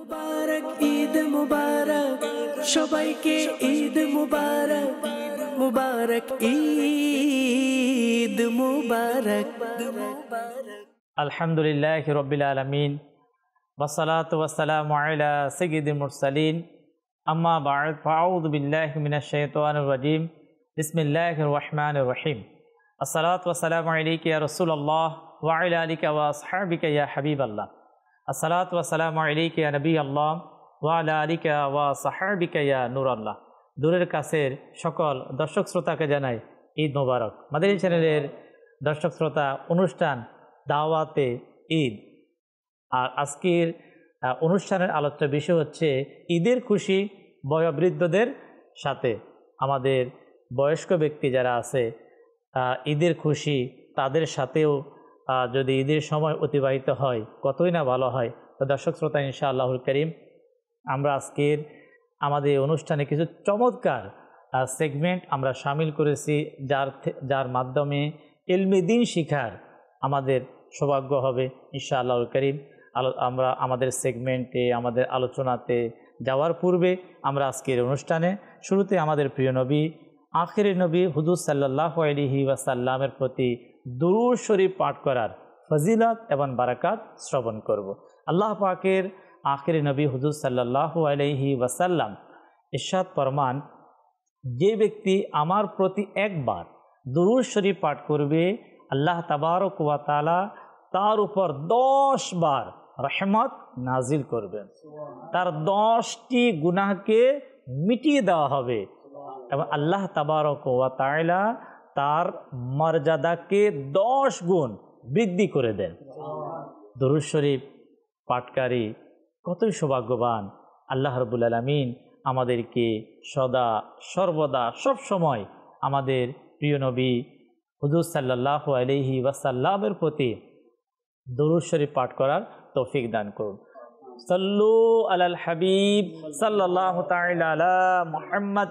মুবারক, ঈদ মুবারক, সবাইকে ঈদ মুবারক, মুবারক ঈদ মুবারক। আলহামদুলিল্লাহি রাব্বিল আলামিন, ওয়াসসালাতু ওয়াসসালামু আলা সাইয়্যিদিল মুরসালিন, আম্মা বা'দ, ফাআউযু বিল্লাহি মিনাশ শাইতানির রাজীম। বিসমিল্লাহির রহমানির রহিম। আসসালাতু ওয়াসসালামু আলাইকা ইয়া রাসূলুল্লাহ ওয়া আলা আলিকা ওয়া আসহাবিকা ইয়া হাবিবাল্লাহ। আসসালাতু ওয়াসসালামু আলাইকা ইয়া নবিয়াল্লাহ ওয়া আলা আলিকা ওয়া সাহাবিকা ইয়া নূরাল্লাহ। দূরের কাছের সকল দর্শক শ্রোতাকে জানাই ঈদ মোবারক। মাদানী চ্যানেলের দর্শক শ্রোতা, অনুষ্ঠান দাওয়াতে ঈদ। আর আজকের অনুষ্ঠানের আলোচ্য বিষয় হচ্ছে ঈদের খুশি বয়োবৃদ্ধদের সাথে। আমাদের বয়স্ক ব্যক্তি যারা আছে, ঈদের খুশি তাদের সাথেও যদি ঈদের সময় অতিবাহিত হয় কতই না ভালো হয়। তো দর্শক শ্রোতা, ইনশাআল্লাহুল করিম আমরা আজকের আমাদের অনুষ্ঠানে কিছু চমৎকার সেগমেন্ট আমরা শামিল করেছি, যার মাধ্যমে ইলমে দ্বীন শিখার আমাদের সৌভাগ্য হবে ইনশাআল্লাহুল করিম। আমরা আমাদের সেগমেন্টে, আমাদের আলোচনাতে যাওয়ার পূর্বে আমরা আজকের অনুষ্ঠানে শুরুতে আমাদের প্রিয় নবী, আখির নবী হুজুর সাল্লাল্লাহু আলাইহি ওয়াসাল্লামের প্রতি দুরূদ শরীফ পাঠ করার ফজিলত এবং বারাকাত শ্রবণ করব। আল্লাহ পাকের আখির নবী হুজুর সাল্লাল্লাহু আলাইহি ওয়াসাল্লাম ইরশাদ ফরমান, যে ব্যক্তি আমার প্রতি একবার দুরূদ শরীফ পাঠ করবে, আল্লাহ তাবারক ওয়া তাআলা তার উপর 10 বার রহমত নাজিল করবেন। তার 10টি গুনাহকে মিটিয়ে দেওয়া হবে এবং আল্লাহ তাবারক ওয়া তাআলা তার মর্যাদাকে 10 গুণ বৃদ্ধি করে দেন। দুরূদ শরীফ পাঠকারী কতই সৌভাগ্যবান। আল্লাহ রাব্বুল আলামিন আমাদেরকে সদা সর্বদা সব সময় আমাদের প্রিয় নবী হুজুর সাল্লাল্লাহু আলাইহি ওয়াসাল্লামের প্রতি দুরূদ শরীফ পাঠ করার তৌফিক দান করুন। সাল্লু আলাল হাবিব সাল্লাল্লাহু তাআলা আলা মুহাম্মদ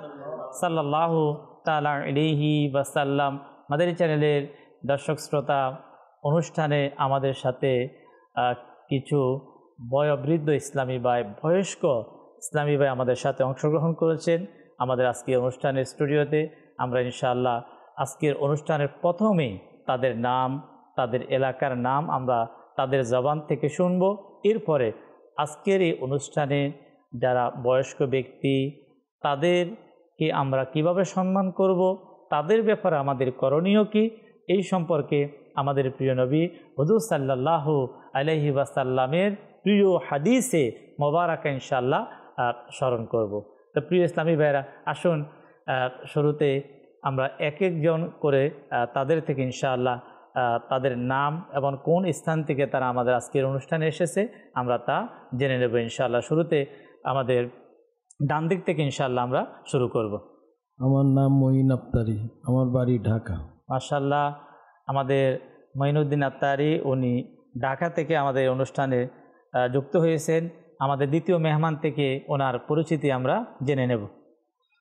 সাল্লাল্লাহু তাআলা আলাইহি ওয়াসাল্লাম। মাদানী চ্যানেলের দর্শক শ্রোতা, অনুষ্ঠানে আমাদের সাথে কিছু বয়োবৃদ্ধ ইসলামী ভাই, বয়স্ক ইসলামী ভাই আমাদের সাথে অংশগ্রহণ করেছেন আমাদের আজকের অনুষ্ঠানের স্টুডিওতে। আমরা ইনশাআল্লাহ আজকের অনুষ্ঠানের প্রথমেই তাদের নাম, তাদের এলাকার নাম আমরা তাদের জবান থেকে শুনব। এরপরে আজকের এই অনুষ্ঠানে যারা বয়স্ক ব্যক্তি, তাদেরকে আমরা কিভাবে সম্মান করব, তাদের ব্যাপারে আমাদের করণীয় কি, এই সম্পর্কে আমাদের প্রিয় নবী হুজুর সাল্লাল্লাহু আলাইহি ওয়াসাল্লামের প্রিয় হাদিসে মোবারকা ইনশাআল্লাহ স্মরণ করব। তো প্রিয় ইসলামী ভাইরা, আসুন শুরুতে আমরা এক একজন করে তাদের থেকে ইনশাআল্লাহ তাদের নাম এবং কোন স্থান থেকে তারা আমাদের আজকের অনুষ্ঠানে এসেছে আমরা তা জেনে নেব ইনশাআল্লাহ। শুরুতে আমাদের ডান দিক থেকে ইনশাআল্লাহ আমরা শুরু করব। আমার নাম মঈন আফতারি, আমার বাড়ি ঢাকা। মাশাআল্লাহ, আমাদের মঈনুদ্দিন আফতারি উনি ঢাকা থেকে আমাদের অনুষ্ঠানে যুক্ত হয়েছেন। আমাদের দ্বিতীয় মেহমান থেকে ওনার পরিচিতি আমরা জেনে নেব।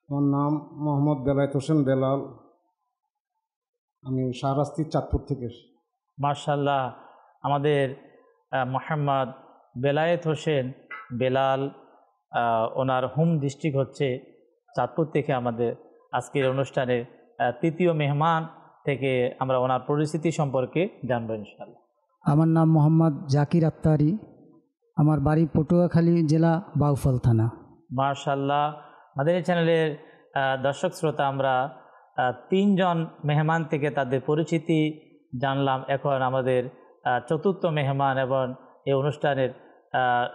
আমার নাম মোহাম্মদ বেলায়েত হোসেন বেলাল, আমি শাহরাস্তি চাঁদপুর থেকে। মাশাআল্লাহ, আমাদের মোহাম্মদ বেলায়েত হোসেন বেলাল, ওনার হোম ডিস্ট্রিক্ট হচ্ছে চাঁদপুর থেকে আমাদের আজকের অনুষ্ঠানের তৃতীয় মেহমান থেকে আমরা ওনার পরিচিতি সম্পর্কে জানবো ইনশাআল্লাহ। আমার নাম মোহাম্মদ জাকির আত্তারি, আমার বাড়ি পটুয়াখালী জেলা বাউফল থানা। মাশাআল্লাহ, মাদানী চ্যানেলের দর্শক শ্রোতা, আমরা 3 জন মেহমান থেকে তাদের পরিচিতি জানলাম। এখন আমাদের চতুর্থ মেহমান এবং এই অনুষ্ঠানের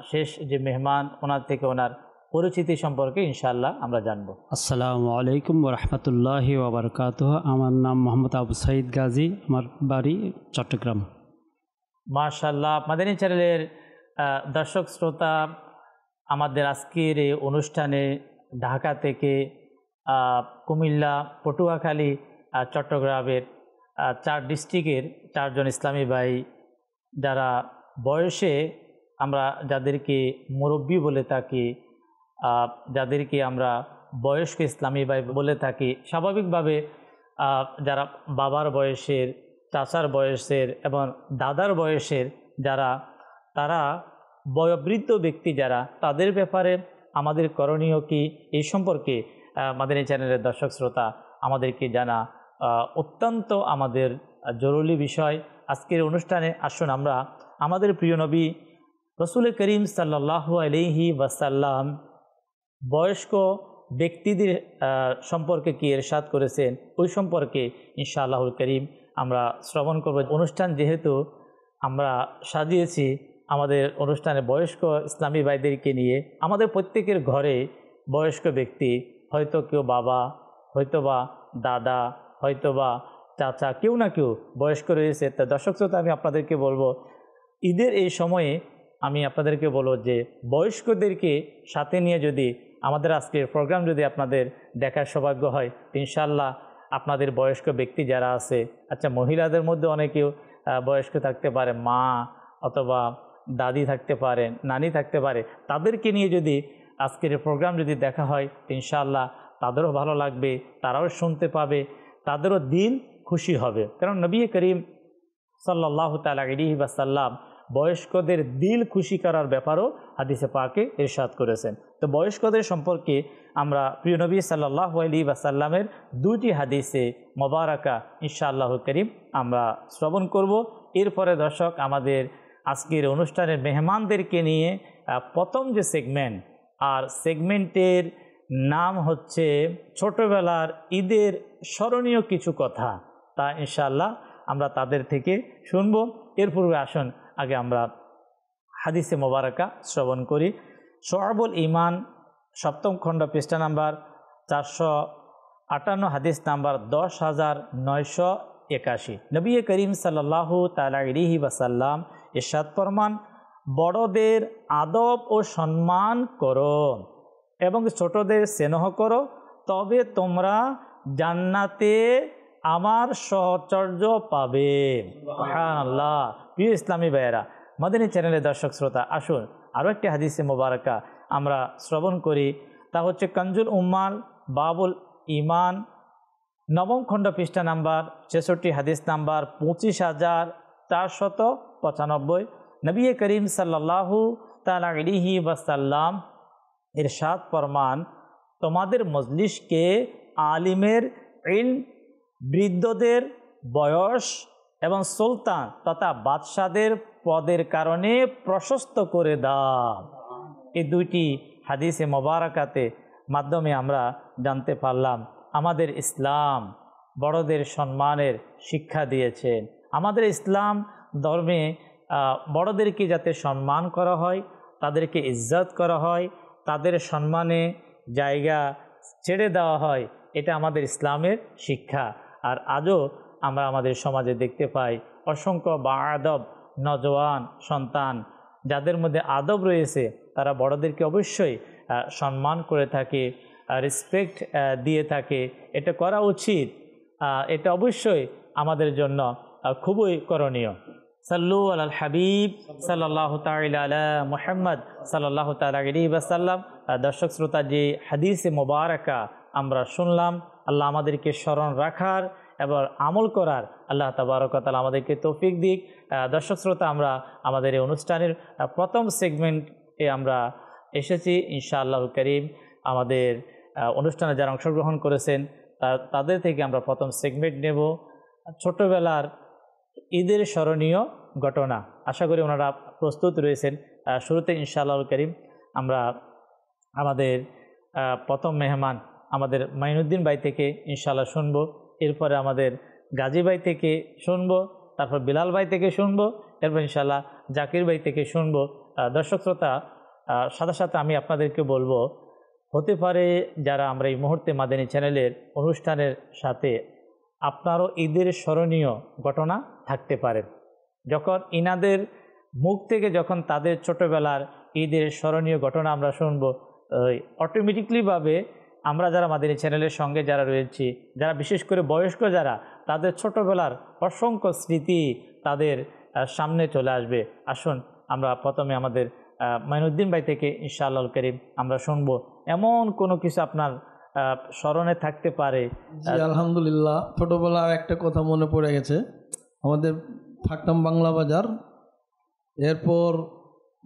শেষ যে মেহমান, ওনার থেকে ওনার পরিচিতি সম্পর্কে ইনশাআল্লাহ আমরা জানবো। আসসালামু আলাইকুম ওয়া রাহমাতুল্লাহি ওয়া বারাকাতুহু। আমার নাম মোহাম্মদ আবু সাঈদ গাজী, আমার বাড়ি চট্টগ্রাম। মাশাআল্লাহ, মাদানী চ্যানেলের দর্শক শ্রোতা, আমাদের আজকের এই অনুষ্ঠানে ঢাকা থেকে, কুমিল্লা, পটুয়াখালী, চট্টগ্রামের 4 ডিস্ট্রিক্টের 4 জন ইসলামী ভাই, যারা বয়সে আমরা যাদেরকে মুরব্বী বলে থাকি, যাদেরকে আমরা বয়স্ক ইসলামী ভাই বলে থাকি, স্বাভাবিকভাবে যারা বাবার বয়সের, চাচার বয়সের এবং দাদার বয়সের যারা, তারা বয়োবৃদ্ধ ব্যক্তি যারা, তাদের ব্যাপারে আমাদের করণীয় কি, এই সম্পর্কে মাদানী চ্যানেলের দর্শক শ্রোতা আমাদেরকে জানা অত্যন্ত আমাদের জরুরি বিষয়। আজকের অনুষ্ঠানে আসুন আমরা আমাদের প্রিয় নবী রসুল করিম সাল্লাল্লাহু আলাইহি ওয়াসাল্লাম বয়স্ক ব্যক্তিদের সম্পর্কে কি ইরশাদ করেছেন ওই সম্পর্কে ইনশাআল্লাহুল করিম আমরা শ্রবণ করব। অনুষ্ঠান যেহেতু আমরা সাজিয়েছি আমাদের অনুষ্ঠানে বয়স্ক ইসলামী ভাইদেরকে নিয়ে, আমাদের প্রত্যেকের ঘরে বয়স্ক ব্যক্তি, হয়তো কেউ বাবা, হয়তোবা দাদা, হয়তোবা চাচা, কেউ না কেউ বয়স্ক রয়েছে। তা দর্শক শ্রোতা, আমি আপনাদেরকে বলবো ঈদের এই সময়ে আমি আপনাদেরকে বলবো যে বয়স্কদেরকে সাথে নিয়ে যদি আমাদের আজকের প্রোগ্রাম যদি আপনাদের দেখার সৌভাগ্য হয়, ইনশাআল্লাহ আপনাদের বয়স্ক ব্যক্তি যারা আছে, আচ্ছা মহিলাদের মধ্যে অনেকেও বয়স্ক থাকতে পারে, মা অথবা দাদি থাকতে পারে, নানি থাকতে পারে, তাদেরকে নিয়ে যদি আজকের প্রোগ্রাম যদি দেখা হয় ইনশাআল্লাহ তাদেরও ভালো লাগবে, তারাও শুনতে পাবে, তাদেরও দিল খুশি হবে। কারণ নবী করিম সাল্লাল্লাহু তাআলা আলাইহি ওয়াসাল্লাম বয়স্কদের দিল খুশি করার ব্যাপারও হাদিসে পাকে ইরশাদ করেছেন। তো বয়স্কদের সম্পর্কে আমরা প্রিয় নবী সাল্লাল্লাহু আলাইহি ওয়াসাল্লামের দুটি হাদিসে মোবারকা ইনশাআল্লাহু করিম আমরা শ্রবণ করব। এরপরে দর্শক আমাদের আজকের অনুষ্ঠানের মেহমানদেরকে নিয়ে প্রথম যে সেগমেন্ট, আর সেগমেন্টের নাম হচ্ছে ছোটবেলার ঈদের স্মরণীয় কিছু কথা, তা ইনশাআল্লাহ আমরা তাদের থেকে শুনব। এর পূর্বে আসুন আগে আমরা হাদিসে মোবারকা শ্রবণ করি। শুআবুল ঈমান 7ম খণ্ড পৃষ্ঠা নাম্বার 458, হাদিস নাম্বার 10981। নবী করিম সাল্লাল্লাহু তাআলা আলাইহি ওয়াসাল্লাম ইরশাদ ফরমান, বড়দের আদব ও সম্মান করো এবং ছোটদের স্নেহ করো, তবে তোমরা জান্নাতে আমার সহচর্য পাবে। সুবহানাল্লাহ। প্রিয় ইসলামী ভাইয়েরা, মাদানী চ্যানেলের দর্শক শ্রোতা, আসুন আরও একটি হাদিসে মোবারকা আমরা শ্রবণ করি। তা হচ্ছে কনজুল উম্মাল বাবুল ঈমান 9ম খণ্ড পৃষ্ঠা নাম্বার 66, হাদিস নাম্বার 25495। নবী করিম সাল্লাল্লাহু তাআলা আলাইহি ওয়াসাল্লাম ইরশাদ ফরমান, তোমাদের মজলিসকে আলিমের ইলম, বৃদ্ধদের বয়স এবং সুলতান তথা বাদশাদের পদের কারণে প্রশস্ত করে দাও। এই দুইটি হাদিসে মোবারকাতে মাধ্যমে আমরা জানতে পারলাম আমাদের ইসলাম বড়দের সম্মানের শিক্ষা দিয়েছেন। আমাদের ইসলাম ধর্মে বড়দেরকে যাতে সম্মান করা হয়, তাদেরকে ইজ্জত করা হয়, তাদের সম্মানে জায়গা ছেড়ে দেওয়া হয়, এটা আমাদের ইসলামের শিক্ষা। আর আজও আমরা আমাদের সমাজে দেখতে পাই অসংখ্য বাআদব নজওয়ান সন্তান, যাদের মধ্যে আদব রয়েছে, তারা বড়দেরকে অবশ্যই সম্মান করে থাকে, রেসপেক্ট দিয়ে থাকে। এটা করা উচিত, এটা অবশ্যই আমাদের জন্য খুবই করণীয়। সাল্লু আলাল হাবিব সাল্লাল্লাহু তাআলা আলা মুহাম্মদ সাল্লাল্লাহু তাআলা আলাইহি ওয়াসাল্লাম। দর্শক শ্রোতা, যে হাদিসে মোবারকা আমরা শুনলাম, আল্লাহ আমাদেরকে স্মরণ রাখার এবং আমল করার আল্লাহ তাবারক ওয়া তাআলা আমাদেরকে তৌফিক দিক। দর্শক শ্রোতা, আমরা আমাদের এই অনুষ্ঠানের প্রথম সেগমেন্টে আমরা এসেছি। ইনশাআল্লাহ করিম আমাদের অনুষ্ঠানে যারা অংশগ্রহণ করেছেন তাদের থেকে আমরা প্রথম সেগমেন্ট নেব, ছোটবেলার ঈদের স্মরণীয় ঘটনা। আশা করি ওনারা প্রস্তুত রয়েছেন। শুরুতে ইনশাআল্লাহ করিম আমরা আমাদের প্রথম মেহমান আমাদের মাইনুদ্দিন ভাই থেকে ইনশাআল্লাহ শুনব, এরপরে আমাদের গাজী ভাই থেকে শুনব, তারপর বিলাল ভাই থেকে শুনব, এরপর ইনশাআল্লাহ জাকির ভাই থেকে শুনব। দর্শক শ্রোতা, সাথে সাথে আমি আপনাদেরকে বলবো, হতে পারে যারা আমরা এই মুহূর্তে মাদানী চ্যানেলের অনুষ্ঠানের সাথে আপনারও ঈদের স্মরণীয় ঘটনা থাকতে পারে। যখন ইনাদের মুখ থেকে যখন তাদের ছোটোবেলার ঈদের স্মরণীয় ঘটনা আমরা শুনব, অটোমেটিকলিভাবে আমরা যারা মাদানী চ্যানেলের সঙ্গে যারা রয়েছি, যারা বিশেষ করে বয়স্ক যারা, তাদের ছোটোবেলার অসংখ্য স্মৃতি তাদের সামনে চলে আসবে। আসুন আমরা প্রথমে আমাদের মাইনুদ্দিন ভাই থেকে ইনশাআল্লাহ করিম আমরা শুনবো, এমন কোনো কিছু আপনার স্মরণে থাকতে পারে। আলহামদুলিল্লাহ, ছোটোবেলার একটা কথা মনে পড়ে গেছে। আমাদের থাকতাম বাংলা বাজার, এরপর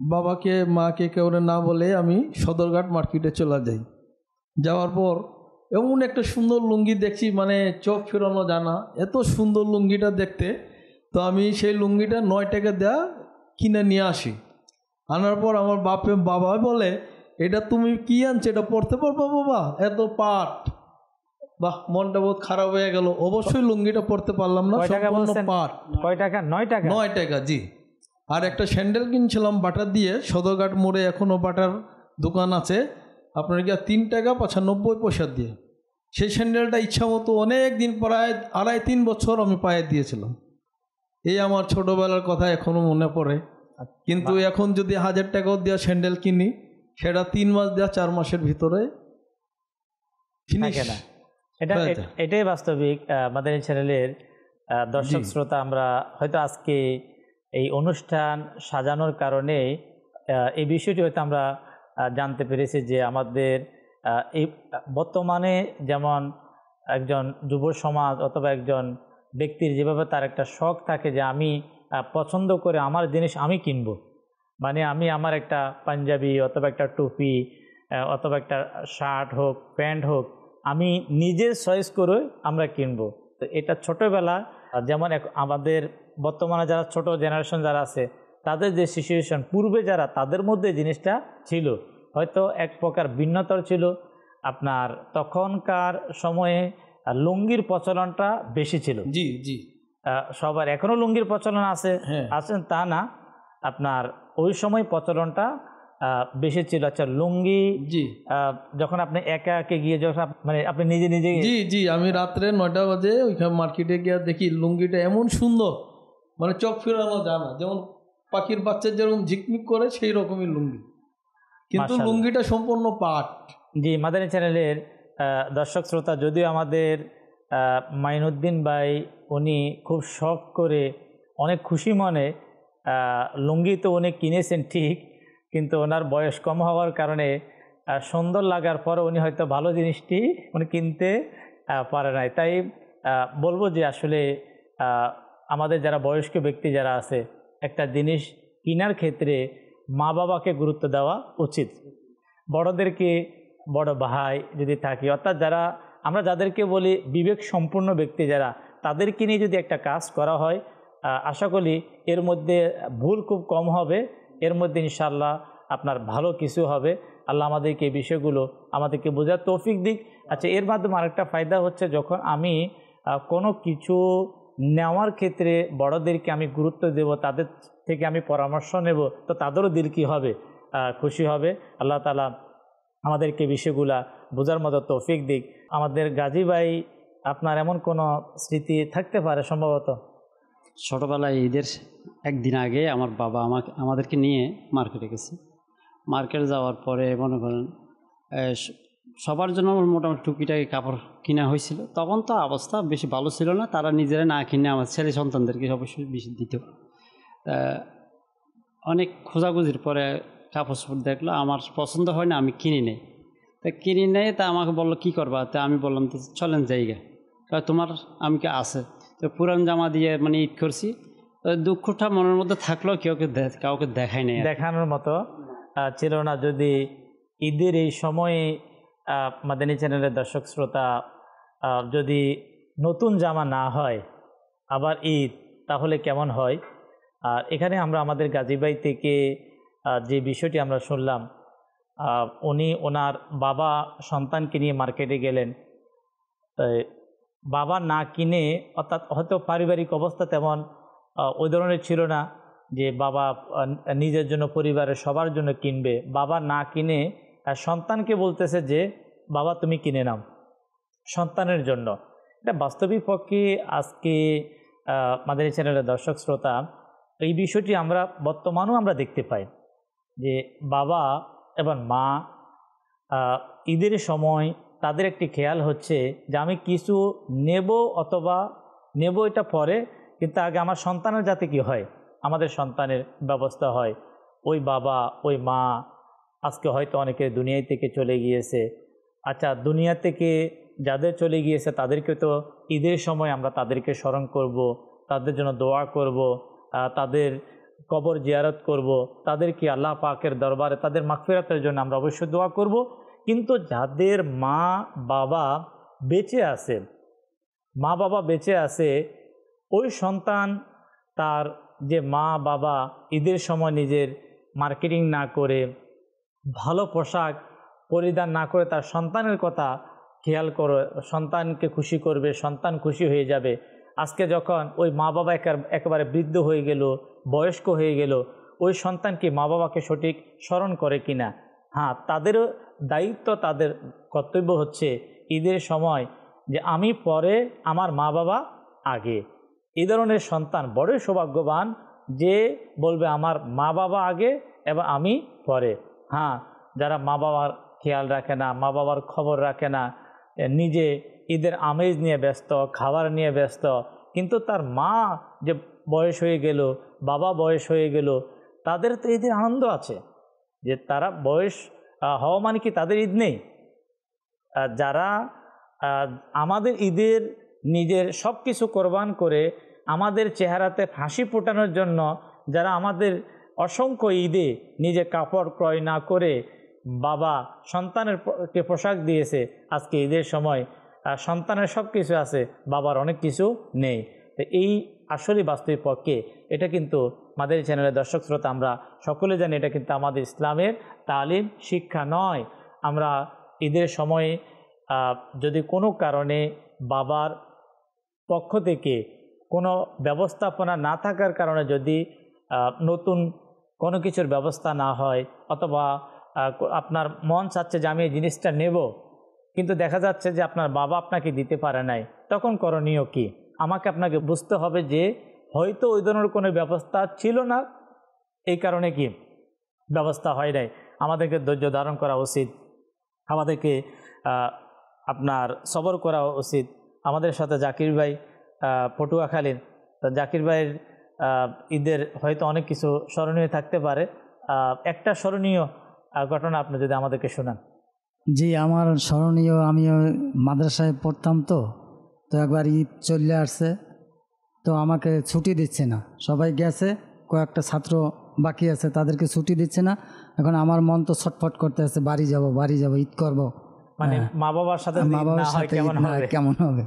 বাবাকে মাকে কেউ না বলে আমি সদরঘাট মার্কেটে চলে যাই। যাওয়ার পর এমন একটা সুন্দর লুঙ্গি দেখছি, মানে চোখ ফেরানো জানা, এত সুন্দর লুঙ্গিটা দেখতে। তো আমি সেই লুঙ্গিটা 9 টাকা দেয়া কিনে নিয়ে আসি। আনার পর আমার বাবা বলে, এটা তুমি কি আনছো, এটা পরতে পারবো বাবা, এত পাট। বাহ, মনটা বহুত খারাপ হয়ে গেল। অবশ্যই লুঙ্গিটা পরতে পারলাম না, সম্পূর্ণ পাট। কয় টাকা? 9 টাকা। 9 টাকা, জি। আর একটা স্যান্ডেল কিনছিলাম বাটার দিয়ে, সদরঘাট মোড়ে এখনও বাটার দোকান আছে, আপনার কি 3 টাকা 95 পয়সা দিয়ে। সেই স্যান্ডেলটা ইচ্ছা মতো অনেক দিন, প্রায় 2.5-3 বছর আমি পায়ে দিয়েছিলাম। এই আমার ছোটোবেলার কথা এখনও মনে পড়ে। কিন্তু এখন যদি 1000 টাকাও দেওয়া স্যান্ডেল কিনি, সেটা 3 মাস দেওয়া 4 মাসের ভিতরে ফিনিশ। এটাই বাস্তবিক আমাদের এই চ্যানেলের দর্শক শ্রোতা। আমরা হয়তো আজকে এই অনুষ্ঠান সাজানোর কারণে এই বিষয়টি হয়তো আমরা জানতে পেরেছি যে আমাদের এই বর্তমানে যেমন একজন যুব সমাজ অথবা একজন ব্যক্তির যেভাবে তার একটা শখ থাকে যে আমি পছন্দ করে আমার জিনিস আমি কিনবো, মানে আমি আমার একটা পাঞ্জাবি অথবা একটা টুপি অথবা একটা শার্ট হোক, প্যান্ট হোক, আমি নিজের চয়েস করে আমরা কিনবো। তো এটা ছোটোবেলা যেমন আমাদের বর্তমানে যারা ছোট জেনারেশন যারা আছে তাদের যে সিচুয়েশন, পূর্বে যারা তাদের মধ্যে জিনিসটা ছিল হয়তো এক প্রকার ভিন্নতর ছিল। আপনার তখনকার সময়ে লুঙ্গির প্রচলনটা বেশি ছিল। জি জি, সবার এখনও লুঙ্গির প্রচলন আছে, আছেন তা না, আপনার ওই সময় প্রচলনটা বেশি ছিল। আচ্ছা, লুঙ্গি জি, যখন আপনি একা একে গিয়ে যখন মানে আপনি নিজে নিজে, জি জি, আমি রাত্রে 9টা বাজে ওইখানে মার্কেটে গিয়ে দেখি লুঙ্গিটা এমন সুন্দর, মানে চোখ ফেরানো যায় না, যেমন পাখির বাচ্চা যেরকম ঝিকমিক করে সেই রকমই লুঙ্গি, কিন্তু লুঙ্গিটা সম্পূর্ণ পাট। জি, মাদানী চ্যানেলের দর্শক শ্রোতা, যদিও আমাদের মাইনুদ্দিন ভাই উনি খুব শখ করে অনেক খুশি মনে লুঙ্গি তো উনি কিনেছেন ঠিক, কিন্তু ওনার বয়স কম হওয়ার কারণে সুন্দর লাগার পর উনি হয়তো ভালো জিনিসটি উনি কিনতে পারে নাই। তাই বলবো যে আসলে আমাদের যারা বয়স্ক ব্যক্তি যারা আছে, একটা জিনিস কেনার ক্ষেত্রে মা বাবাকে গুরুত্ব দেওয়া উচিত। বড়দেরকে, বড় ভাই যদি থাকে, অর্থাৎ যারা আমরা যাদেরকে বলি বিবেক সম্পূর্ণ ব্যক্তি যারা, তাদেরকে নিয়ে যদি একটা কাজ করা হয়, আশা করি এর মধ্যে ভুল খুব কম হবে, এর মধ্যে ইনশাআল্লাহ আপনার ভালো কিছু হবে। আল্লাহ আমাদেরকে এই বিষয়গুলো আমাদেরকে বোঝার তৌফিক দিক। আচ্ছা, এর মাধ্যমে আরেকটা ফায়দা হচ্ছে, যখন আমি কোনো কিছু নেওয়ার ক্ষেত্রে বড়দেরকে আমি গুরুত্ব দেব, তাদের থেকে আমি পরামর্শ নেব, তো তাদেরও দিল কী হবে, খুশি হবে। আল্লাহ তাআলা আমাদেরকে বিষয়গুলা বোঝার মতো তৌফিক দিক। আমাদের গাজী ভাই, আপনার এমন কোনো স্মৃতি থাকতে পারে সম্ভবত? ছোটোবেলায় ঈদের একদিন আগে আমার বাবা আমাদেরকে নিয়ে মার্কেটে গেছে। মার্কেটে যাওয়ার পরে মনে করেন সবার জন্য মোটামুটি টুকিটাকি কাপড় কিনা হয়েছিল। তখন তো অবস্থা বেশি ভালো ছিল না, তারা নিজেরা না কিনে আমার ছেলে সন্তানদেরকে অবশ্যই বেশি দিত। অনেক খোঁজাখুঁজির পরে কাপড় চোপড় দেখলো, আমার পছন্দ হয় না, আমি কিনি নেই। তা কিনি নেই, তা আমাকে বললো কী করবা? তা আমি বললাম তো চলেন জায়গা, তোমার আমি কি আছে। তো পুরান জামা দিয়ে মানে ঈদ করছি, দুঃখটা মনের মধ্যে থাকলেও কাউকে দেখাই নেই, দেখানোর মতো ছিল না। যদি ঈদের এই সময়ে মাদানী চ্যানেলের দর্শক শ্রোতা, যদি নতুন জামা না হয় আবার ঈদ, তাহলে কেমন হয়? আর এখানে আমরা আমাদের গাজী ভাই থেকে যে বিষয়টি আমরা শুনলাম, উনি ওনার বাবা সন্তানকে নিয়ে মার্কেটে গেলেন, বাবা না কিনে, অর্থাৎ হয়তো পারিবারিক অবস্থা তেমন ওই ধরনের ছিল না যে বাবা নিজের জন্য, পরিবারের সবার জন্য কিনবে। বাবা না কিনে সন্তানকে বলতেছে যে বাবা তুমি কিনে নাও সন্তানের জন্য। এটা বাস্তবিক পক্ষে আজকে মাদানী চ্যানেলের দর্শক শ্রোতা, এই বিষয়টি আমরা বর্তমানেও আমরা দেখতে পাই যে বাবা এবং মা ঈদের সময় তাদের একটি খেয়াল হচ্ছে যে আমি কিছু নেব, অথবা নেব এটা পরে, কিন্তু আগে আমার সন্তানের যাতে কি হয়, আমাদের সন্তানের ব্যবস্থা হয়। ওই বাবা, ওই মা আজকে হয়তো অনেকে দুনিয়া থেকে চলে গিয়েছে। আচ্ছা, দুনিয়া থেকে যাদের চলে গিয়েছে তাদেরকে তো ঈদের সময় আমরা তাদেরকে স্মরণ করব, তাদের জন্য দোয়া করব, তাদের কবর জিয়ারত করব, তাদেরকে আল্লাহ পাকের দরবারে তাদের মাগফিরাতের জন্য আমরা অবশ্যই দোয়া করব। কিন্তু যাদের মা বাবা বেঁচে আছে, মা বাবা বেঁচে আছে, ওই সন্তান তার যে মা বাবা ঈদের সময় নিজের মার্কেটিং না করে, ভালো পোশাক পরিধান না করে তার সন্তানের কথা খেয়াল করো, সন্তানকে খুশি করবে, সন্তান খুশি হয়ে যাবে। আজকে যখন ওই মা বাবা একেবারে বৃদ্ধ হয়ে গেল, বয়স্ক হয়ে গেল, ওই সন্তান কি মা বাবাকে সঠিক স্মরণ করে কিনা? হ্যাঁ, তাদেরও দায়িত্ব, তাদের কর্তব্য হচ্ছে ঈদের সময় যে আমি পরে, আমার মা বাবা আগে। এই ধরনের সন্তান বড়ই সৌভাগ্যবান যে বলবে আমার মা বাবা আগে এবং আমি পরে। হ্যাঁ, যারা মা বাবার খেয়াল রাখে না, মা বাবার খবর রাখে না, নিজে ঈদের আমেজ নিয়ে ব্যস্ত, খাবার নিয়ে ব্যস্ত, কিন্তু তার মা যে বয়স হয়ে গেল, বাবা বয়স হয়ে গেল, তাদের তো ঈদের আনন্দ আছে, যে তারা বয়স হওয়া মানে কি তাদের ঈদ নেই? যারা আমাদের ঈদের নিজের সব কিছু কোরবান করে আমাদের চেহারাতে হাসি ফোটানোর জন্য, যারা আমাদের অসংখ্য ঈদে নিজে কাপড় ক্রয় না করে বাবা সন্তানেরকে পোশাক দিয়েছে, আজকে ঈদের সময় সন্তানের সব কিছু আছে, বাবার অনেক কিছু নেই। তো এই আসলে বাস্তবিক পক্ষে এটা কিন্তু আমাদের চ্যানেলের দর্শক শ্রোতা আমরা সকলে জানি, এটা কিন্তু আমাদের ইসলামের তালিম শিক্ষা নয়। আমরা ঈদের সময় যদি কোনো কারণে বাবার পক্ষ থেকে কোনো ব্যবস্থাপনা না থাকার কারণে যদি নতুন কোনো কিছুর ব্যবস্থা না হয়, অথবা আপনার মন চাচ্ছে যে আমি এই জিনিসটা নেব, কিন্তু দেখা যাচ্ছে যে আপনার বাবা আপনাকে দিতে পারে নাই, তখন করণীয় কি? আমাকে আপনাকে বুঝতে হবে যে হয়তো ওই ধরনের কোনো ব্যবস্থা ছিল না, এই কারণে কি ব্যবস্থা হয় নাই। আমাদেরকে ধৈর্য ধারণ করা উচিত, আমাদেরকে আপনার সবর করা উচিত। আমাদের সাথে জাকির ভাই পটুয়াখালীর, জাকির ভাইয়ের ঈদের হয়তো অনেক কিছু স্মরণীয় থাকতে পারে, একটা স্মরণীয় ঘটনা আপনি যদি আমাদেরকে শোনান। জি, আমার স্মরণীয়, আমি মাদ্রাসায় পড়তাম, তো একবার ঈদ চলে আসছে, তো আমাকে ছুটি দিচ্ছে না, সবাই গেছে, কয়েকটা ছাত্র বাকি আছে, তাদেরকে ছুটি দিচ্ছে না। এখন আমার মন তো ছটফট করতে আছে, বাড়ি যাব, ঈদ করব, মানে মা বাবার সাথে কেমন হবে।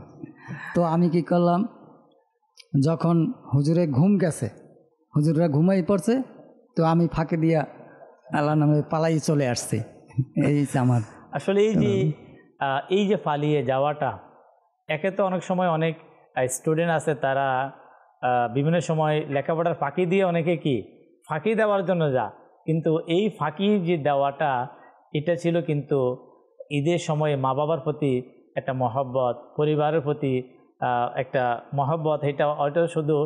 তো আমি কি করলাম, যখন হুজুরে ঘুম গেছে, হুজুররা ঘুমাই পড়ছে, তো আমি ফাঁকে দিয়া আল্লাহ নামে পালাই চলে আসছি। এই আমার আসলে এই যে পালিয়ে যাওয়াটা, একে তো অনেক সময় অনেক স্টুডেন্ট আছে, তারা বিভিন্ন সময় লেখাপড়ার ফাঁকি দিয়ে অনেকে কি ফাঁকি দেওয়ার জন্য যা, কিন্তু এই ফাঁকি যে দেওয়াটা, এটা ছিল কিন্তু ঈদের সময়ে মা বাবার প্রতি একটা মহব্বত, পরিবারের প্রতি একটা মহব্বত। ওইটা শুধু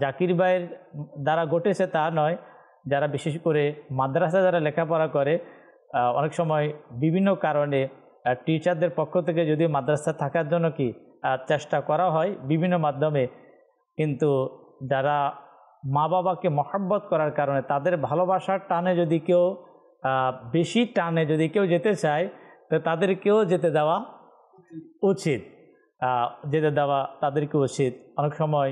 জাকির ভাইয়ের দ্বারা ঘটেছে তা নয়, যারা বিশেষ করে মাদ্রাসা যারা লেখাপড়া করে, অনেক সময় বিভিন্ন কারণে টিচারদের পক্ষ থেকে যদি মাদ্রাসা থাকার জন্য কি চেষ্টা করা হয় বিভিন্ন মাধ্যমে, কিন্তু যারা মা বাবাকে মহব্বত করার কারণে, তাদের ভালোবাসার টানে যদি কেউ বেশি টানে যদি কেউ যেতে চায়, তো তাদেরকেও যেতে দেওয়া উচিত, তাদেরকে উচিত। অনেক সময়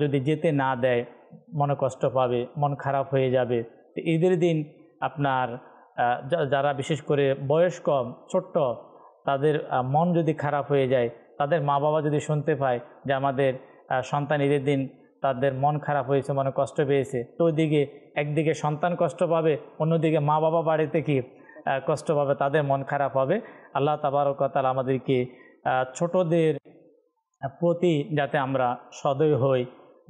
যদি যেতে না দেয়, মনে কষ্ট পাবে, মন খারাপ হয়ে যাবে। তো ঈদের দিন আপনার যারা বিশেষ করে বয়স কম, ছোট্ট, তাদের মন যদি খারাপ হয়ে যায়, তাদের মা বাবা যদি শুনতে পায় যে আমাদের সন্তান ঈদের দিন তাদের মন খারাপ হয়েছে, মনে কষ্ট পেয়েছে, তো ওইদিকে একদিকে সন্তান কষ্ট পাবে, অন্যদিকে মা বাবা বাড়িতে কি কষ্ট পাবে, তাদের মন খারাপ হবে। আল্লাহ তাবারক ওয়া তাআলা আমাদেরকে ছোটদের প্রতি যাতে আমরা সদয় হই,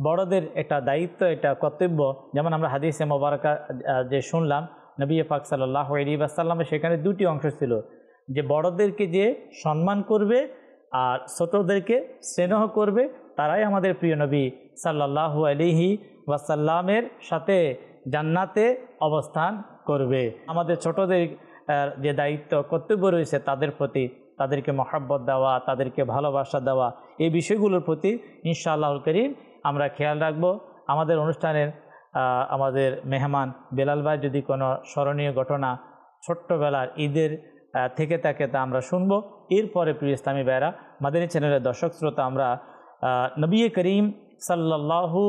বড়দের একটা দায়িত্ব, একটা কর্তব্য। যেমন আমরা হাদিসে মোবারকা যে শুনলাম, নবী পাক সাল্লাল্লাহু আলাইহি ওয়াসাল্লামের সেখানে দুটি অংশ ছিল, যে বড়দেরকে যে সম্মান করবে আর ছোটদেরকে স্নেহ করবে, তারাই আমাদের প্রিয় নবী সাল্লাল্লাহু আলাইহি ওয়াসাল্লামের সাথে জান্নাতে অবস্থান করবে। আমাদের ছোটদের যে দায়িত্ব কর্তব্য রয়েছে তাদের প্রতি, তাদেরকে মহব্বত দেওয়া, তাদেরকে ভালোবাসা দেওয়া, এই বিষয়গুলোর প্রতি ইনশাআল্লাহুল কারীম আমরা খেয়াল রাখব। আমাদের অনুষ্ঠানের আমাদের মেহমান বেলাল ভাই যদি কোনো স্মরণীয় ঘটনা ছোট্টবেলার ঈদের থেকে থাকে তা আমরা শুনব। এরপরে প্রিয় ইসলামী ভাইরা, মাদানী চ্যানেলের দর্শক শ্রোতা, আমরা নবী করিম সাল্লাল্লাহু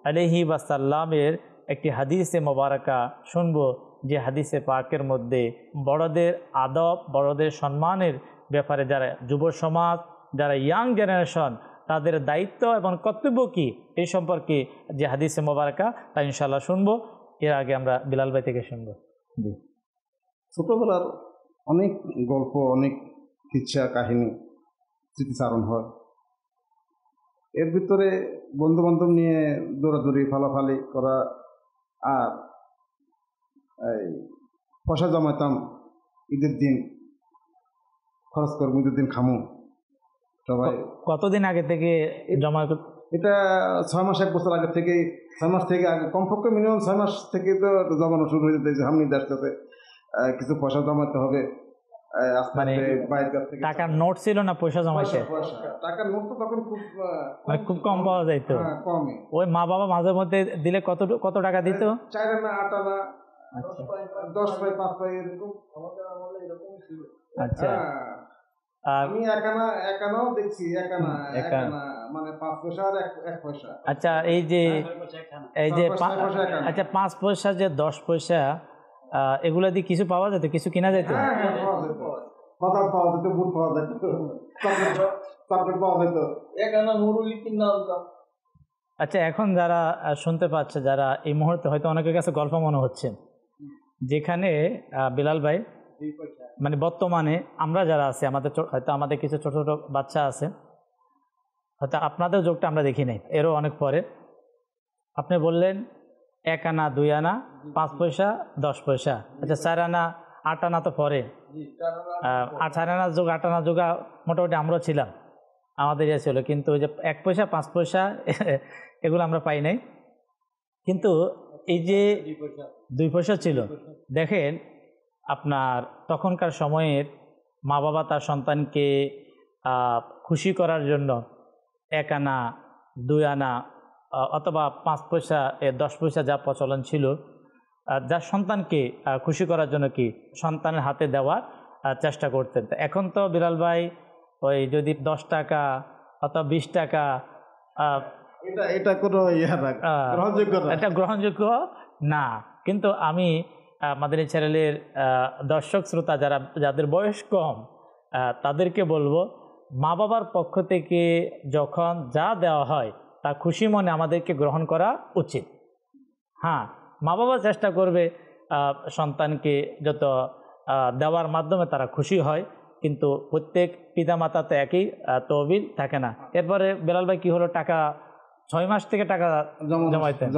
আলাইহি ওয়াসাল্লামের একটি হাদিসে মোবারকা শুনবো, যে হাদিসে পাকের মধ্যে বড়দের আদব, বড়দের সম্মানের ব্যাপারে যারা যুব সমাজ, যারা ইয়াং জেনারেশন, তাদের দায়িত্ব এবং কর্তব্য কী এই সম্পর্কে যে হাদিসে মোবারকা তা ইনশাআল্লাহ শুনবো। এর আগে আমরা বিলাল ভাই থেকে শুনবো। জি, ছোটবেলার অনেক গল্প, অনেক কিচ্ছা কাহিনী স্মৃতিচারণ হয়। এর ভিতরে বন্ধু বান্ধব নিয়ে দৌড়াদৌড়ি, ফালাফালি করা, আর এই পয়সা জমাতাম ঈদের দিন, খরচ করবো, ঈদের দিন খামু সবাই। কতদিন আগে থেকে জমা? এটা 6 মাস 1 বছর আগে থেকেই, 6 মাস থেকে আগে, কমপক্ষে মিনিমাম 6 মাস থেকে তো জমানো শুরু হয়ে যেতে, সামনে আসতে কিছু পয়সা জমাতে হবে। মানে টাকার নোট ছিল না পয়সা জমাইছে? টাকার নোট তো তখন খুব মানে খুব কম পাওয়া যাইতো। কমই। ওই মা বাবা মাঝে মধ্যে দিলে কত টাকা দিত? 4 আনা 8 আনা 10 পাই 5 পাই এরকম আমাদের আমলে এরকমই ছিল। আচ্ছা, আমি এক আনাও দেখছি, এক আনা মানে 5 পয়সা আর 1 পয়সা। আচ্ছা, এই যে আচ্ছা 5 পয়সা যে 10 পয়সা, এগুলা দিয়ে কিছু পাওয়া যেত, কিছু কিনা যেত? বাদাম পাওয়া যেত, বুট পাওয়া যেত, চকলেট পাওয়া যেত, এক আনা মুরুলি কিনা আনতাম। আচ্ছা, এখন যারা শুনতে পাচ্ছে, যারা এই মুহূর্তে হয়তো অনেকের কাছে গল্প মনে হচ্ছে, যেখানে বিলাল ভাই মানে বর্তমানে আমরা যারা আছি, হয়তো আমাদের কিছু ছোট ছোট বাচ্চা আছে, হয়তো আপনাদের যোগটা আমরা দেখি নাই, এরও অনেক পরে। আপনি বললেন 1 আনা 2 আনা 5 পয়সা 10 পয়সা। আচ্ছা, 4 আনা 8 আনা তো পরে, 4 আনা যোগ 8 আনা যোগা মোটামুটি আমরাও ছিলাম, আমাদের ইয়ে ছিল। কিন্তু ওই যে 1 পয়সা 5 পয়সা এগুলো আমরা পাই নাই। কিন্তু এই যে 2 পয়সা ছিল, দেখেন আপনার তখনকার সময়ের মা বাবা তার সন্তানকে খুশি করার জন্য 1 আনা 2 আনা অথবা 5 পয়সা 10 পয়সা যা প্রচলন ছিল, যার সন্তানকে খুশি করার জন্য কি সন্তানের হাতে দেওয়ার চেষ্টা করতেন। এখন তো বিলাল ভাই ওই যদি 10 টাকা অথবা 20 টাকা, এটা কোনো এটা গ্রহণযোগ্য না। কিন্তু আমি আমাদের এই চ্যানেলের দর্শক শ্রোতা যাদের বয়স কম, তাদেরকে বলবো, মা বাবার পক্ষ থেকে যখন যা দেওয়া হয় তা খুশি মনে আমাদেরকে গ্রহণ করা উচিত। হ্যাঁ, মা বাবা চেষ্টা করবে সন্তানকে যত দেওয়ার মাধ্যমে তারা খুশি হয়, কিন্তু প্রত্যেক পিতামাতা তো একই তহবিল থাকে না। এরপরে বেলাল ভাই কি হলো, টাকা 6 মাস থেকে টাকা জমাইতেন?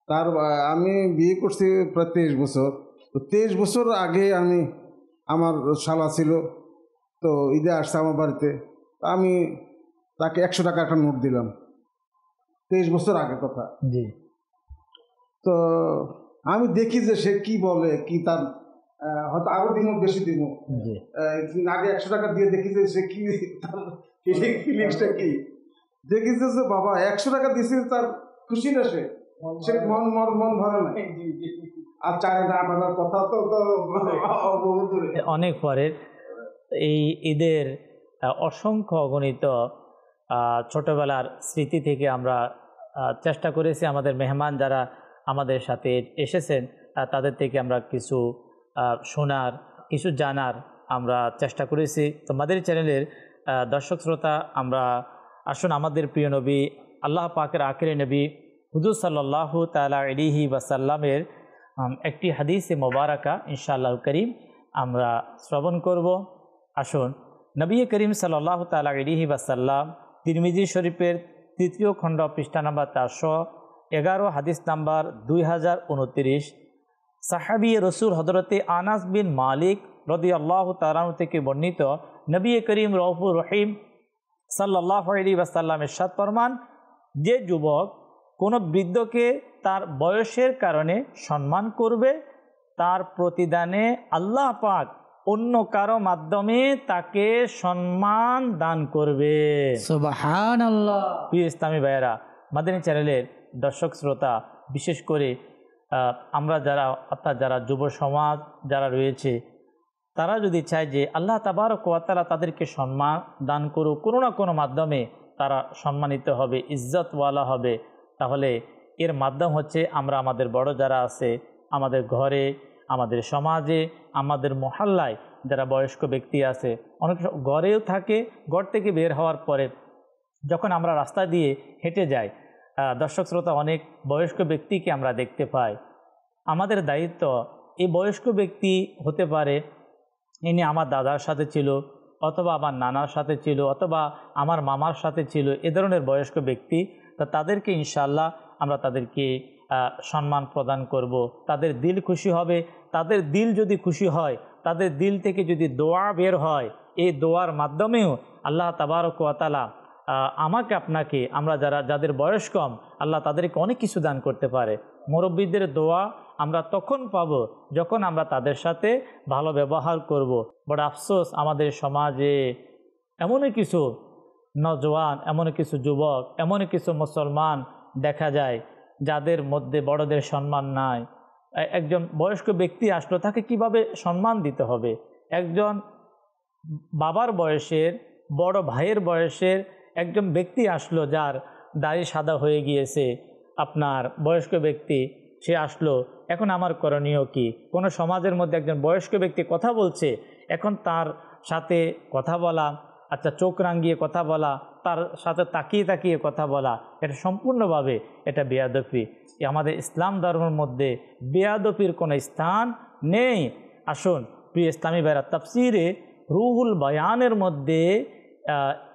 তার আমি বিয়ে করছি প্রায় 23 বছর। তো 23 বছর আগে আমার শালা ছিল, তো ঈদে আসছে আমার বাড়িতে, আমি তাকে 100 টাকা একটা নোট দিলাম, 23 বছর আগে কথা। জি। তো আমি দেখি যে সে কি বলে, কি তার হয়তো আরো দিনও বেশি দিনও আগে 100 টাকা দিয়ে দেখি যে সে কি, তার ফিলিংসটা কি, দেখি যে বাবা 100 টাকা দিয়েছে, তার খুশি না, সে মন ভরে না। আর 4 আনা 8 আনার কথা তো অনেক পরের। এই ঈদের অসংখ্য অগণিত ছোটবেলার স্মৃতি থেকে আমরা চেষ্টা করেছি আমাদের মেহমান যারা আমাদের সাথে এসেছেন তাদের থেকে আমরা কিছু শোনার, কিছু জানার আমরা চেষ্টা করেছি। তো আমাদের চ্যানেলের দর্শক শ্রোতা, আমরা আসুন আমাদের প্রিয় নবী আল্লাহ পাকের আখিরি নবী হুজুর সাল্লাল্লাহু তাআলা আলাইহি ওয়াসাল্লামের একটি হাদিসে মোবারকা ইনশাআল্লাহ করিম আমরা শ্রবণ করব। আসুন, নবী করিম সাল্লাল্লাহু তাআলা আলাইহি ওয়াসাল্লাম তিরমিজি শরীফের 3য় খণ্ড পৃষ্ঠা নাম্বার 411, হাদিস নাম্বার 2029, সাহাবী রসুল হযরতে আনাস বিন মালিক রাদিয়াল্লাহু তাআলা থেকে বর্ণিত, নবী করিম রউফুর রহিম সাল্লাল্লাহু আলাইহি ওয়াসাল্লাম ইরশাদ ফরমান, যে যুবক কোনো বৃদ্ধকে তার বয়সের কারণে সম্মান করবে, তার প্রতিদানে আল্লাহ পাক অন্য কারো মাধ্যমে তাকে সম্মান দান করবে। সুবহানাল্লাহ। প্রিয় ইসলামী ভাইয়েরা, মাদানী চ্যানেলের দর্শক শ্রোতা, বিশেষ করে আমরা যারা যুব সমাজ যারা রয়েছে, তারা যদি চায় যে আল্লাহ তাবারক ওয়া তাআলা তাদেরকে সম্মান দান করুক, কোনো না কোনো মাধ্যমে তারা সম্মানিত হবে, ইজ্জতওয়ালা হবে, তাহলে এর মাধ্যম হচ্ছে আমরা আমাদের বড় যারা আছে আমাদের ঘরে, আমাদের সমাজে, আমাদের মহল্লায় যারা বয়স্ক ব্যক্তি আছে, অনেক ঘরেও থাকে, ঘর থেকে বের হওয়ার পরে যখন আমরা রাস্তা দিয়ে হেঁটে যাই, দর্শক শ্রোতা অনেক বয়স্ক ব্যক্তিকে আমরা দেখতে পাই। আমাদের দায়িত্ব, এই বয়স্ক ব্যক্তি হতে পারে ইনি আমার দাদার সাথে ছিল, অথবা আমার নানার সাথে ছিল, অথবা আমার মামার সাথে ছিল, এ ধরনের বয়স্ক ব্যক্তি। তো তাদেরকে ইনশাআল্লাহ আমরা তাদেরকে সম্মান প্রদান করব, তাদের দিল খুশি হবে। তাদের দিল যদি খুশি হয়, তাদের দিল থেকে যদি দোয়া বের হয়, এই দোয়ার মাধ্যমেও আল্লাহ তাবারক ওয়া তাআলা আমাকে আপনাকে, আমরা যাদের বয়স কম, আল্লাহ তাদেরকে অনেক কিছু দান করতে পারে। মুরব্বীদের দোয়া আমরা তখন পাব যখন আমরা তাদের সাথে ভালো ব্যবহার করব। বড় আফসোস, আমাদের সমাজে এমনই কিছু নওজোয়ান, এমন কিছু যুবক, এমন কিছু মুসলমান দেখা যায় যাদের মধ্যে বড়দের সম্মান নাই। একজন বয়স্ক ব্যক্তি আসলো, তাকে কিভাবে সম্মান দিতে হবে? একজন বাবার বয়সের, বড় ভাইয়ের বয়সের একজন ব্যক্তি আসলো, যার দাড়ি সাদা হয়ে গিয়েছে, আপনার বয়স্ক ব্যক্তি, সে আসলো। এখন আমার করণীয় কি? কোনো সমাজের মধ্যে একজন বয়স্ক ব্যক্তি কথা বলছে, এখন তার সাথে কথা বলা, আচ্ছা চোখ রাঙিয়ে কথা বলা, তার সাথে তাকিয়ে তাকিয়ে কথা বলা, এটা সম্পূর্ণভাবে এটা বেয়াদবি। আমাদের ইসলাম ধর্মের মধ্যে বেয়াদবির কোনো স্থান নেই। আসুন প্রিয় ইসলামী ভাইরা, তাফসিরে রুহুল বায়ানের মধ্যে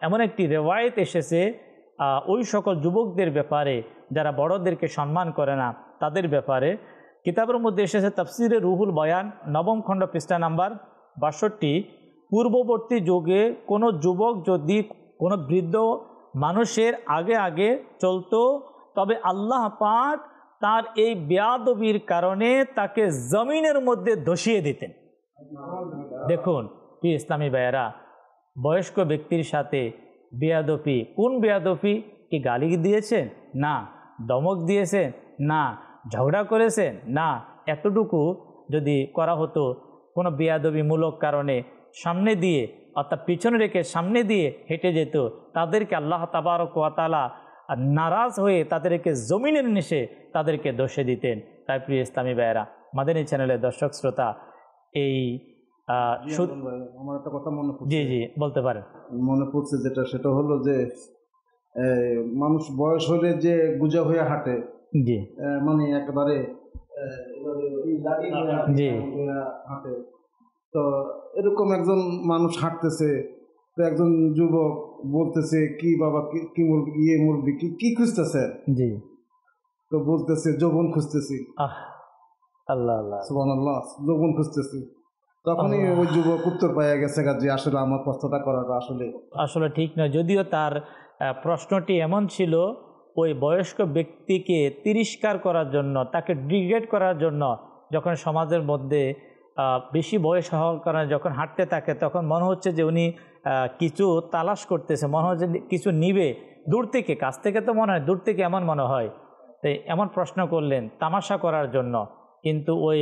এমন একটি রেওয়ায়েত এসেছে ওই সকল যুবকদের ব্যাপারে যারা বড়দেরকে সম্মান করে না, তাদের ব্যাপারে। কিতাবের মধ্যে এসেছে তাফসিরে রুহুল বায়ান, 9ম খণ্ড, পৃষ্ঠা নাম্বার 62। পূর্ববর্তী যুগে কোনো যুবক যদি কোনো বৃদ্ধ মানুষের আগে আগে চলতো, তবে আল্লাহ পাক তার এই বেয়াদবির কারণে তাকে জমিনের মধ্যে ধসিয়ে দিতেন। দেখুন প্রিয় ইসলামী ভাইয়েরা, বয়স্ক ব্যক্তির সাথে বেয়াদবি, কোন বেয়াদবি? কি গালি দিয়েছেন? না। ধমক দিয়েছেন? না। ঝগড়া করেছেন? না। এতটুকু যদি করা হতো, কোনো বেয়াদবিমূলক কারণে সামনে দিয়ে, অর্থাৎ পিছনে রেখে সামনে দিয়ে হেঁটে যেত, তাদেরকে আল্লাহ তাবারক ওয়া তাআলা নারাজ হয়ে তাদেরকে জমিনের নিচে তাদেরকে দোষে দিতেন। তাই প্রিয় ইসলামী ভাইয়েরা, মাদানী চ্যানেলের দর্শক শ্রোতা, এই আমার একটা কথা মনে পড়ছে। জি জি বলতে পারেন। মনে পড়ছে যেটা, সেটা হলো যে মানুষ বয়স হলে যে গুজা হয়ে হাঁটে, জি মানে একেবারে জি হাঁটে। তো এরকম একজন মানুষ হাঁটতেছে, তো একজন যুবক বলতেছে, কি বাবা, কি মুরগি কি খুঁজতেছে? জি। তো বলতেছে, যৌবন খুঁজতেছি। আল্লাহ আল্লাহ, সুবহানাল্লাহ, যৌবন খুঁজতেছি। তখনই ওই যুবক উত্তর পাইয়া গেছে যে আসলে আমার প্রশ্নটা করাটা আসলে ঠিক নয়। যদিও তার প্রশ্নটি এমন ছিল, ওই বয়স্ক ব্যক্তিকে তিরস্কার করার জন্য, তাকে ডিগ্রেড করার জন্য, যখন সমাজের মধ্যে বেশি বয়স হওয়ার কারণে যখন হাঁটতে থাকে, তখন মনে হচ্ছে যে উনি কিছু তালাশ করতেছে, মনে হচ্ছে কিছু নিবে দূর থেকে, কাছ থেকে তো মনে হয়, দূর থেকে এমন মনে হয়। তাই এমন প্রশ্ন করলেন তামাশা করার জন্য। কিন্তু ওই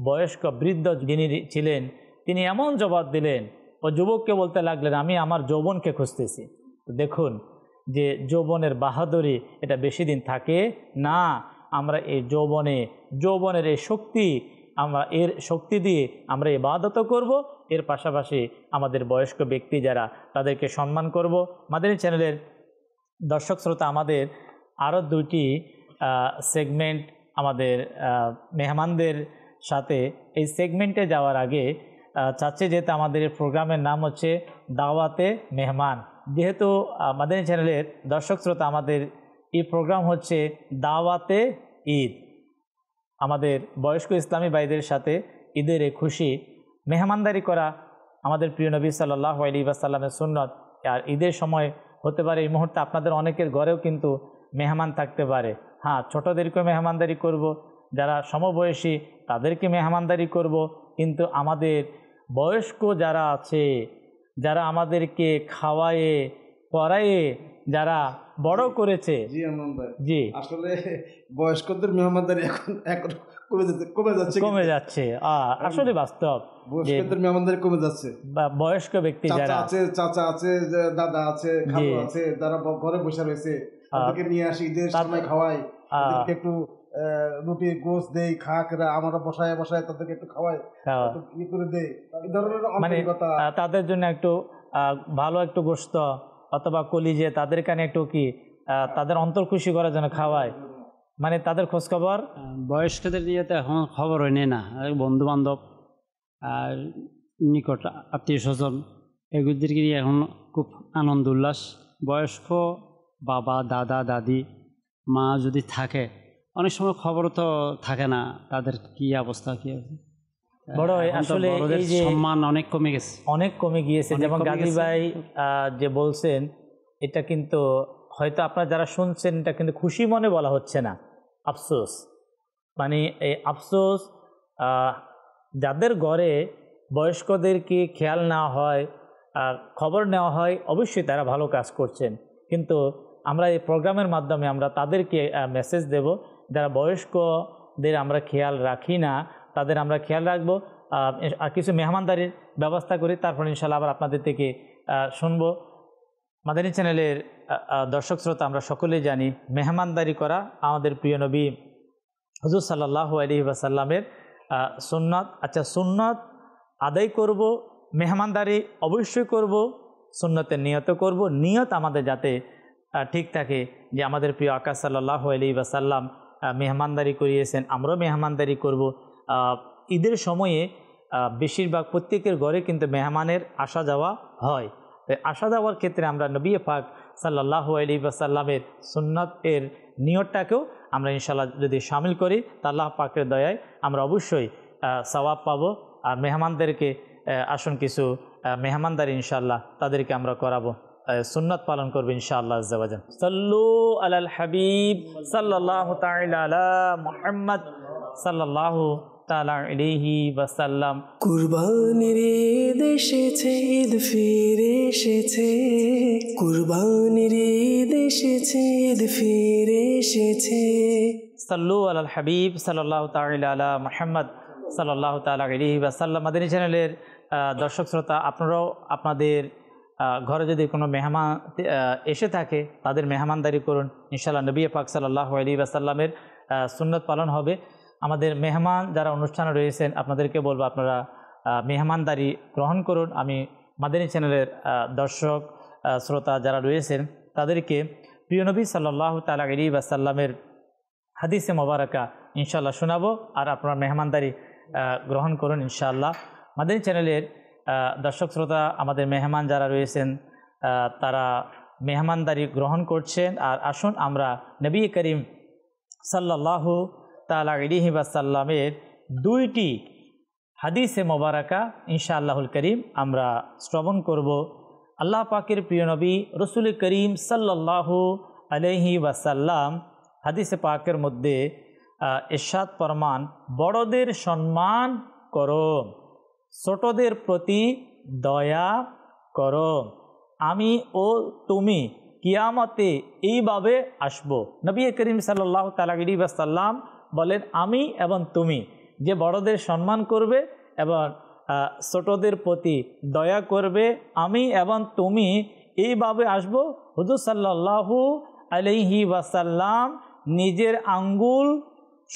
বয়স্ক বৃদ্ধ যিনি ছিলেন, তিনি এমন জবাব দিলেন, ও যুবককে বলতে লাগলেন, আমি আমার যৌবনকে খুঁজতেছি। দেখুন যে যৌবনের বাহাদুরি এটা বেশি দিন থাকে না। আমরা এই যৌবনের এই শক্তি, আমরা এর শক্তি দিয়ে আমরা ইবাদত করব, এর পাশাপাশি আমাদের বয়স্ক ব্যক্তি যারা, তাদেরকে সম্মান করব। মাদানী চ্যানেলের দর্শক শ্রোতা, আমাদের আরও 2টি সেগমেন্ট আমাদের মেহমানদের সাথে। এই সেগমেন্টে যাওয়ার আগে চাচ্ছি, যেহেতু আমাদের প্রোগ্রামের নাম হচ্ছে দাওয়াতে মেহমান, যেহেতু মাদানী চ্যানেলের দর্শক শ্রোতা, আমাদের এই প্রোগ্রাম হচ্ছে দাওয়াতে ঈদ। আমাদের বয়স্ক ইসলামী ভাইদের সাথে ঈদের এই খুশি, মেহমানদারি করা আমাদের প্রিয় নবী সাল্লাল্লাহু আলাইহি ওয়াসাল্লামের সুন্নত। আর ঈদের সময় হতে পারে এই মুহূর্তে আপনাদের অনেকের ঘরেও কিন্তু মেহমান থাকতে পারে। হ্যাঁ, ছোটদেরকেও মেহমানদারি করব, যারা সমবয়সী তাদেরকে মেহমানদারি করব, কিন্তু আমাদের বয়স্ক যারা আছে, যারা আমাদেরকে খাওয়ায়ে পড়ায়ে যারা বড় করেছে, জি আনন্দ ভাই, জি আসলে বয়স্কদের মেহমানদারি এখন কমে যাচ্ছে। আসলে বাস্তব, বয়স্কদের মেহমানদারি কমে যাচ্ছে। বয়স্ক ব্যক্তি যারা আছে, চাচা আছে, দাদা আছে, খালু আছে, যারা ঘরে বসে রয়েছে, তাদেরকে নিয়ে আসি, ঈদের সময় খাওয়াই, ওদেরকে একটু রুটি গোস দেই, খাকরা আমরা বসায় বসায় তাদেরকে একটু খাওয়াই, একটু ই করে দেই, এই ধরনের মানে আন্তরিকতা। তাদের জন্য একটু ভালো একটু গোশত অথবা কলিজে তাদের কানে একটু কি তাদের অন্তর খুশি করার জন্য খাওয়ায়, মানে তাদের খোঁজখবর। বয়স্কদের নিয়ে তো এখন খবর হয় না, বন্ধু বান্ধব আর নিকট আত্মীয় স্বজন এগুলিদেরকে নিয়ে এখন খুব আনন্দ উল্লাস। বয়স্ক বাবা দাদা দাদি মা যদি থাকে, অনেক সময় খবর তো থাকে না তাদের কি অবস্থা কি আছে। বড় আসলে এই যে সম্মান অনেক কমে গেছে, অনেক কমে গিয়েছে। যেমন গাজী ভাই যে বলছেন, এটা কিন্তু হয়তো আপনারা যারা শুনছেন এটা কিন্তু খুশি মনে বলা হচ্ছে না, আফসোস। মানে এই আফসোস, যাদের ঘরে বয়স্কদেরকে খেয়াল নেওয়া হয়, খবর নেওয়া হয়, অবশ্যই তারা ভালো কাজ করছেন। কিন্তু আমরা এই প্রোগ্রামের মাধ্যমে আমরা তাদেরকে মেসেজ দেব, যারা বয়স্কদের আমরা খেয়াল রাখি না তাদের আমরা খেয়াল রাখবো, আর কিছু মেহমানদারির ব্যবস্থা করি। তারপর ইনশাআল্লাহ আবার আপনাদের থেকে শুনবো। মাদানী চ্যানেলের দর্শক শ্রোতা, আমরা সকলেই জানি মেহমানদারি করা আমাদের প্রিয় নবী হুজুর সাল্লাল্লাহু আলাইহি ওয়াসাল্লামের সুন্নাত। আচ্ছা, সুন্নাত আদায় করব, মেহমানদারি অবশ্যই করব, সুন্নতের নিয়ত করব। নিয়ত আমাদের যাতে ঠিক থাকে যে আমাদের প্রিয় আকা সাল্লাল্লাহু আলাইহি ওয়াসাল্লাম মেহমানদারি করিয়েছেন, আমরাও মেহমানদারি করব। ঈদের সময়ে বেশিরভাগ প্রত্যেকের ঘরে কিন্তু মেহমানের আসা যাওয়া হয়। আসা যাওয়ার ক্ষেত্রে আমরা নবী পাক সাল্লাল্লাহু আলাইহি ওয়াসাল্লামের সুন্নাতের নিয়তটাকেও আমরা ইনশাআল্লাহ যদি শামিল করি, তা আল্লাহ পাকের দয়ায় আমরা অবশ্যই সওয়াব পাবো। আর মেহমানদেরকে আসুন কিছু মেহমানদারি ইনশাআল্লাহ তাদেরকে আমরা করাবো, সুন্নাত পালন করবো ইনশাআল্লাহ আজ্জা ওয়া জাল। সাল্লু আলাল হাবিব সাল্লাল্লাহু তাআলা আলা মুহাম্মদ সাল্লাল্লাহু তাআলা আলাইহি ওয়াসাল্লাম। কুরবানির ঈদ এসেছে, ঈদ ফিরে এসেছে, কুরবানির ঈদ এসেছে, ঈদ ফিরে এসেছে। সাল্লু আলাল হাবিব সাল্লাল্লাহু তাআলা আলা মুহাম্মদ সাল্লাল্লাহু তাআলা আলাইহি ওয়াসাল্লাম। মাদানী চ্যানেলের দর্শক শ্রোতা, আপনারাও আপনাদের ঘরে যদি কোনো মেহমান এসে থাকে তাদের মেহমানদারি করুন, ইনশাআল্লাহ নবী পাক সাল্লাল্লাহু আলাইহি ওয়াসাল্লামের সুন্নাত পালন হবে। আমাদের মেহমান যারা অনুষ্ঠানে রয়েছেন আপনাদেরকে বলবো আপনারা মেহমানদারি গ্রহণ করুন। আমি মাদানী চ্যানেলের দর্শক শ্রোতা যারা রয়েছেন তাদেরকে প্রিয় নবী সাল্লাল্লাহু তাআলা আলাইহি ওয়াসাল্লামের হাদিসে মোবারকা ইনশাআল্লাহ শোনাবো, আর আপনারা মেহমানদারি গ্রহণ করুন ইনশাআল্লাহ। মাদানী চ্যানেলের দর্শক শ্রোতা, আমাদের মেহমান যারা রয়েছেন তারা মেহমানদারি গ্রহণ করছেন। আর আসুন আমরা নবী করিম সাল্লাল্লাহু তাআলা আলাইহি ওয়াসাল্লামের দুইটি হাদিসে মোবারকা ইনশাআল্লাহুল করিম আমরা শ্রবণ করব। আল্লাহ পাকের প্রিয় নবী রসুল করিম সাল্লাল্লাহু আলাইহি ওয়াসাল্লাম হাদিসে পাকের মধ্যে ইরশাদ ফরমান, বড়দের সম্মান করো, ছোটদের প্রতি দয়া করো, আমি ও তুমি কিয়ামতে এইভাবে আসবো। নবী করিম সাল্লাল্লাহু তাআলা আলাইহি ওয়াসাল্লাম বলেন, আমি এবং তুমি যে বড়দের সম্মান করবে এবং ছোটদের প্রতি দয়া করবে, আমি এবং তুমি এইভাবে আসবো। হুজুর সাল্লাল্লাহু আলাইহি ওয়াসাল্লাম নিজের আঙ্গুল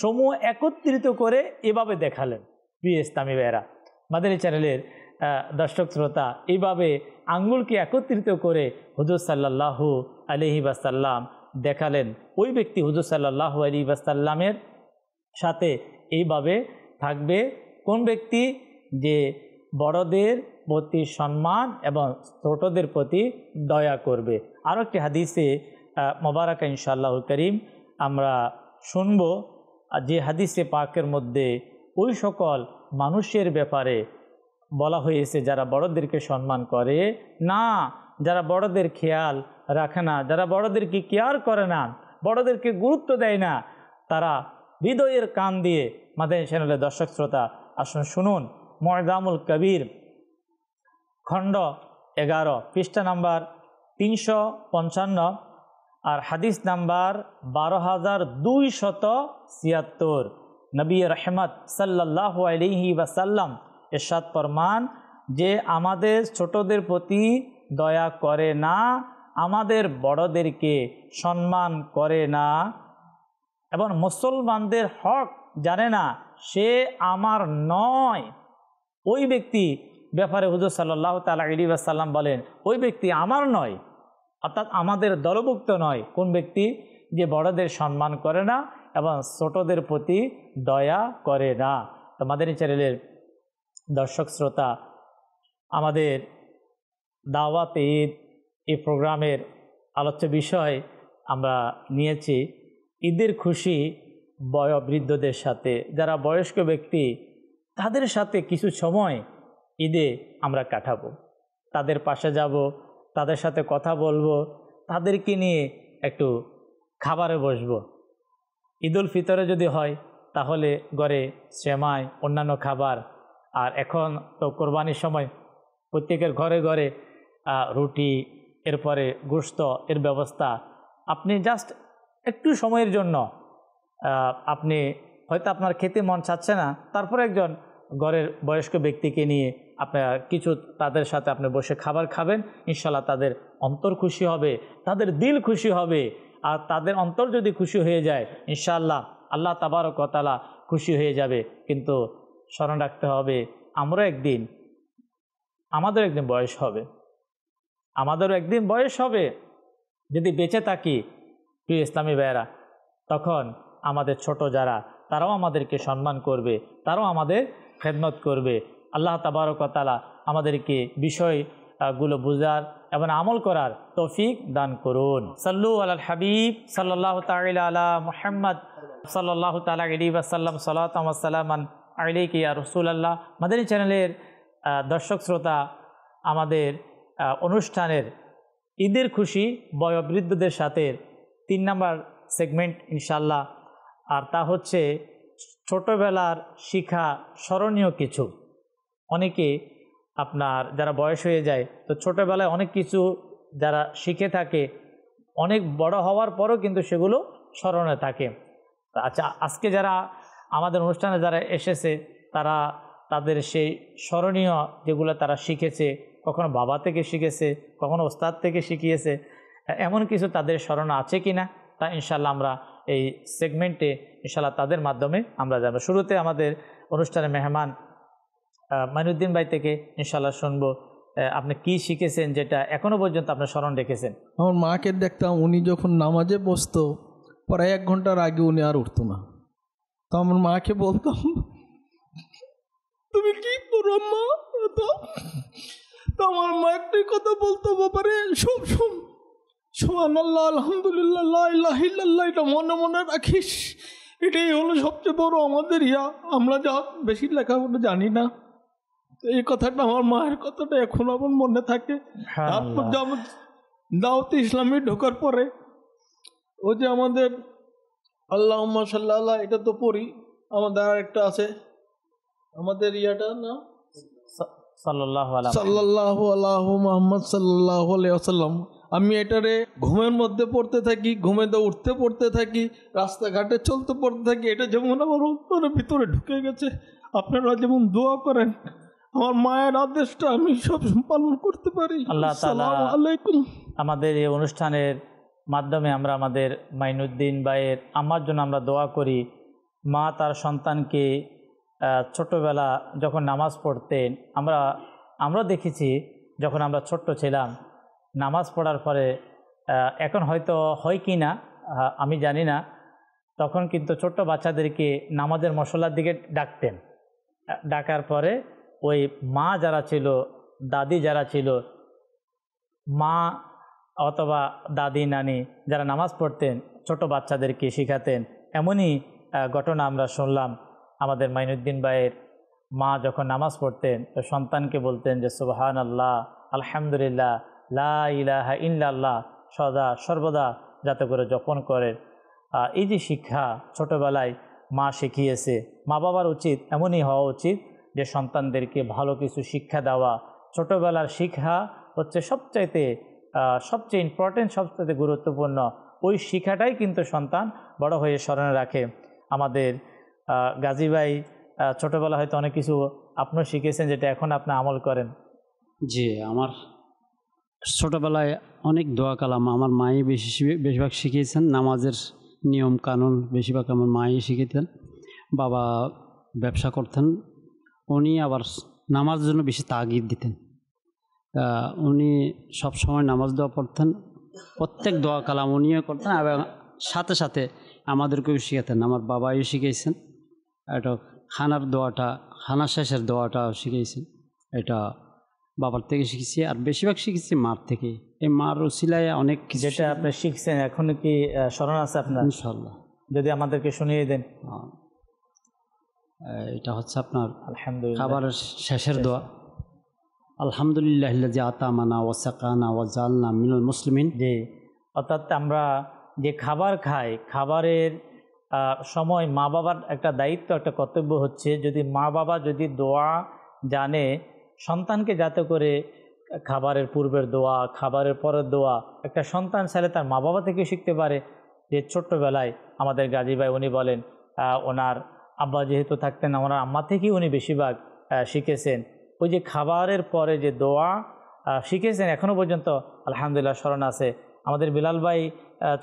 সমূহ একত্রিত করে এভাবে দেখালেন। প্রিয় ইসলামী ভাইয়েরা, মাদানী চ্যানেলের দর্শক শ্রোতা, এইভাবে আঙ্গুলকে একত্রিত করে হুজুর সাল্লাল্লাহু আলাইহি ওয়াসাল্লাম দেখালেন। ওই ব্যক্তি হুজুর সাল্লাল্লাহু আলাইহি ওয়াসাল্লামের সাথে এইভাবে থাকবে কোন ব্যক্তি? যে বড়দের প্রতি সম্মান এবং ছোটদের প্রতি দয়া করবে। আরও একটি হাদিসে মোবারকা ইনশাআল্লাহুল করিম আমরা শুনব, যে হাদিসে পাকের মধ্যে ওই সকল মানুষের ব্যাপারে বলা হয়েছে যারা বড়দেরকে সম্মান করে না, যারা বড়দের খেয়াল রাখে না, যারা বড়দেরকে কেয়ার করে না, বড়দেরকে গুরুত্ব দেয় না, তারা হৃদয়ের কান দিয়ে মাদানী চ্যানেলের দর্শক শ্রোতা আসুন শুনুন। মুআজ্জামুল কবির খণ্ড 11 পৃষ্ঠা নাম্বার 355 আর হাদিস নাম্বার 12276। নবী রহমত সাল্লাল্লাহু আলাইহি ওয়াসাল্লাম ইরশাদ ফরমান যে আমাদের ছোটদের প্রতি দয়া করে না, আমাদের বড়দেরকে সম্মান করে না এবং মুসলমানদের হক জানে না, সে আমার নয়, ওই ব্যক্তি ব্যাপারে হুজুর সাল্লাল্লাহু তাআলা আলাইহি ওয়াসাল্লাম বলেন ওই ব্যক্তি আমার নয়, অর্থাৎ আমাদের দলভুক্ত নয়। কোন ব্যক্তি? যে বড়দের সম্মান করে না এবং ছোটদের প্রতি দয়া করে না। তো মাদানী চ্যানেলের দর্শক শ্রোতা, আমাদের দাওয়াত ঈদ এই প্রোগ্রামের আলোচ্য বিষয় আমরা নিয়েছি ঈদের খুশি বয়োবৃদ্ধদের সাথে। যারা বয়স্ক ব্যক্তি তাদের সাথে কিছু সময় ঈদে আমরা কাটাবো, তাদের পাশে যাব, তাদের সাথে কথা বলবো, তাদেরকে নিয়ে একটু খাবারে বসবো। ঈদুল ফিতরে যদি হয় তাহলে ঘরে সেমাই, অন্যান্য খাবার, আর এখন তো কোরবানির সময় প্রত্যেকের ঘরে ঘরে রুটি, এরপরে গোশত এর ব্যবস্থা। আপনি জাস্ট একটু সময়ের জন্য আপনি হয়তো আপনার খেতে মন চাচ্ছে না, তারপরে একজন ঘরের বয়স্ক ব্যক্তিকে নিয়ে আপনার কিছু তাদের সাথে আপনি বসে খাবার খাবেন, ইনশাল্লাহ তাদের অন্তর খুশি হবে, তাদের দিল খুশি হবে। আর তাদের অন্তর যদি খুশি হয়ে যায় ইনশাআল্লাহ আল্লাহ তাবারক ওয়া তাআলা খুশি হয়ে যাবে। কিন্তু স্মরণ রাখতে হবে আমাদেরও একদিন বয়স হবে, আমাদেরও একদিন বয়স হবে। যদি বেঁচে থাকি প্রিয় ইসলামী ভাইয়েরা, তখন আমাদের ছোট যারা তারাও আমাদেরকে সম্মান করবে, তারাও আমাদের খেদমত করবে। আল্লাহ তাবারক ওয়া তাআলা আমাদেরকে বিষয়গুলো বুঝার এবং আমল করার তৌফিক দান করুন। সাল্লু আলাল হাবিব সাল্লাল্লাহু তাআলা আলা মুহাম্মদ সাল্লাল্লাহু তাআলা আলাইহি ওয়াসাল্লাম সালাতাম ওয়া সালামান আলাইকা ইয়া রাসূলুল্লাহ। মাদানী চ্যানেলের দর্শক শ্রোতা, আমাদের অনুষ্ঠানের ঈদের খুশি বয়োবৃদ্ধদের সাথে 3 নম্বর সেগমেন্ট ইনশাআল্লাহ, আর তা হচ্ছে ছোটোবেলার শিখা স্মরণীয় কিছু। অনেকে আপনার যারা বয়স হয়ে যায় তো ছোটোবেলায় অনেক কিছু যারা শিখে থাকে, অনেক বড় হওয়ার পরও কিন্তু সেগুলো স্মরণে থাকে। আচ্ছা, আজকে যারা আমাদের অনুষ্ঠানে যারা এসেছে তারা তাদের সেই স্মরণীয় যেগুলো তারা শিখেছে, কখনো বাবা থেকে শিখেছে, কখনো ওস্তাদ থেকে শিখিয়েছে, এমন কিছু তাদের স্মরণ আছে কি না তা ইনশাল্লাহ আমরা এই সেগমেন্টে ইনশাল্লাহ তাদের মাধ্যমে আমরা জানবো। শুরুতে আমাদের অনুষ্ঠানের মেহমান মাইনুদ্দিন ভাই থেকে ইনশাল্লাহ শুনবো আপনি কি শিখেছেন যেটা এখনো পর্যন্ত আপনার স্মরণ রেখেছেন। আমার মাকে দেখতাম, উনি যখন নামাজে বসতো প্রায় 1 ঘন্টার আগে উনি আর উঠতো না। তো আমার মাকে বলতাম, তুমি কি করো মা? তো আমার মা একটাই কথা বলতো, ব্যাপারে সব সুবহানাল্লাহ, আলহামদুলিল্লাহ, লা ইলাহা ইল্লাল্লাহ, এটা মনে মনে রাখিস। এটাই হলো সবচেয়ে বড় আমাদের আমরা যা বেশি লেখাপড়া জানি না, এই কথাটা আমার মায়ের কথাটা এখন আমার মনে থাকে। তারপর যেমন দাওয়াত ইসলামী ঢোকার পরে ও যে আমাদের আল্লাহুম্মা সাল্লাল্লাহ, এটা তো পড়ি। আমাদের আর একটা আছে আমাদের না সাল্লাল্লাহু আলাহু মুহাম্মদ সাল্লাল্লাহু আলাইহি ওয়াসাল্লাম। আমি এটারে ঘুমের মধ্যে পড়তে থাকি, ঘুমেতে উঠতে পড়তে থাকি, রাস্তাঘাটে চলতে পড়তে থাকি। এটা যেমন আমার অন্তরের ভিতরে ঢুকে গেছে। আপনারা যেমন দোয়া করেন আমার মায়ের আদেশটা আমি সব পালন করতে পারি। আল্লাহ তাআলা আমাদের এই অনুষ্ঠানের মাধ্যমে আমরা আমাদের মাইনুদ্দিন ভাইয়ের আম্মার জন্য আমরা দোয়া করি। মা তার সন্তানকে ছোটবেলা যখন নামাজ পড়তেন, আমরা দেখেছি যখন আমরা ছোট্ট ছিলাম নামাজ পড়ার পরে, এখন হয়তো হয় কি না আমি জানি না, তখন কিন্তু ছোট্ট বাচ্চাদেরকে নামাজের মশলার দিকে ডাকতেন। ডাকার পরে ওই মা যারা ছিল, দাদি যারা ছিল, মা অথবা দাদি নানি যারা নামাজ পড়তেন ছোট বাচ্চাদেরকে শিখাতেন। এমনই ঘটনা আমরা শুনলাম। আমাদের মাইনুদ্দিন ভাইয়ের মা যখন নামাজ পড়তেন তো সন্তানকে বলতেন যে সুবহানাল্লাহ, আলহামদুলিল্লাহ, লা ইলাহা ইল্লাল্লাহ সদা সর্বদা যাতে করে জপন করেন। এই যে শিক্ষা ছোটোবেলায় মা শিখিয়েছে, মা বাবার উচিত এমনই হওয়া উচিত যে সন্তানদেরকে ভালো কিছু শিক্ষা দেওয়া। ছোটোবেলার শিক্ষা হচ্ছে সবচেয়ে ইম্পর্টেন্ট, সবচেয়ে গুরুত্বপূর্ণ। ওই শিক্ষাটাই কিন্তু সন্তান বড় হয়ে স্মরণে রাখে। আমাদের গাজী ভাই ছোটোবেলা হয়তো অনেক কিছু আপনিও শিখেছেন যেটা এখন আপনি আমল করেন। জি, আমার ছোটোবেলায় অনেক দোয়া কালাম আমার মাই বেশিরভাগ শিখিয়েছেন। নামাজের নিয়ম কানুন বেশিরভাগ আমার মাই শিখিতেন। বাবা ব্যবসা করতেন, উনি আবার নামাজের জন্য বেশি তাগিদ দিতেন। উনি সবসময় নামাজ দোয়া পড়তেন, প্রত্যেক দোয়া কালাম উনিও করতেন এবং সাথে সাথে আমাদেরকেও শিখাতেন। আমার বাবাই শিখিয়েছেন এটা, খানার দোয়াটা, খানা শেষের দোয়াটা শিখিয়েছেন। এটা বাবার থেকে শিখেছি, আর বেশিরভাগ শিখেছি মার থেকে। এই মার উসিলায় অনেক কিছু। যেটা আপনি শিখছেন এখন কি স্মরণ আছে আপনার? ইনশাল্লাহ, যদি আমাদেরকে শুনিয়ে দেন। এটা হচ্ছে আপনার আলহামদুলিল্লাহ খাবারের শেষের দোয়া। আলহামদুলিল্লাহিল্লাযী আতামানা ওয়া সাকানা ওয়া জাআলনা মিনাল মুসলিমিন। জি, অর্থাৎ আমরা যে খাবার খাই, খাবারের সময় মা বাবার একটা দায়িত্ব, একটা কর্তব্য হচ্ছে, যদি মা বাবা যদি দোয়া জানে সন্তানকে, যাতে করে খাবারের পূর্বের দোয়া, খাবারের পরের দোয়া একটা সন্তান চাইলে তার মা বাবা থেকে শিখতে পারে। যে ছোট্টবেলায় আমাদের গাজী ভাই উনি বলেন ওনার আব্বা যেহেতু থাকতেন, ওনার আম্মা থেকেই উনি বেশিরভাগ শিখেছেন। ওই যে খাবারের পরে যে দোয়া শিখেছেন এখনও পর্যন্ত আলহামদুলিল্লাহ স্মরণ আছে। আমাদের বিলাল ভাই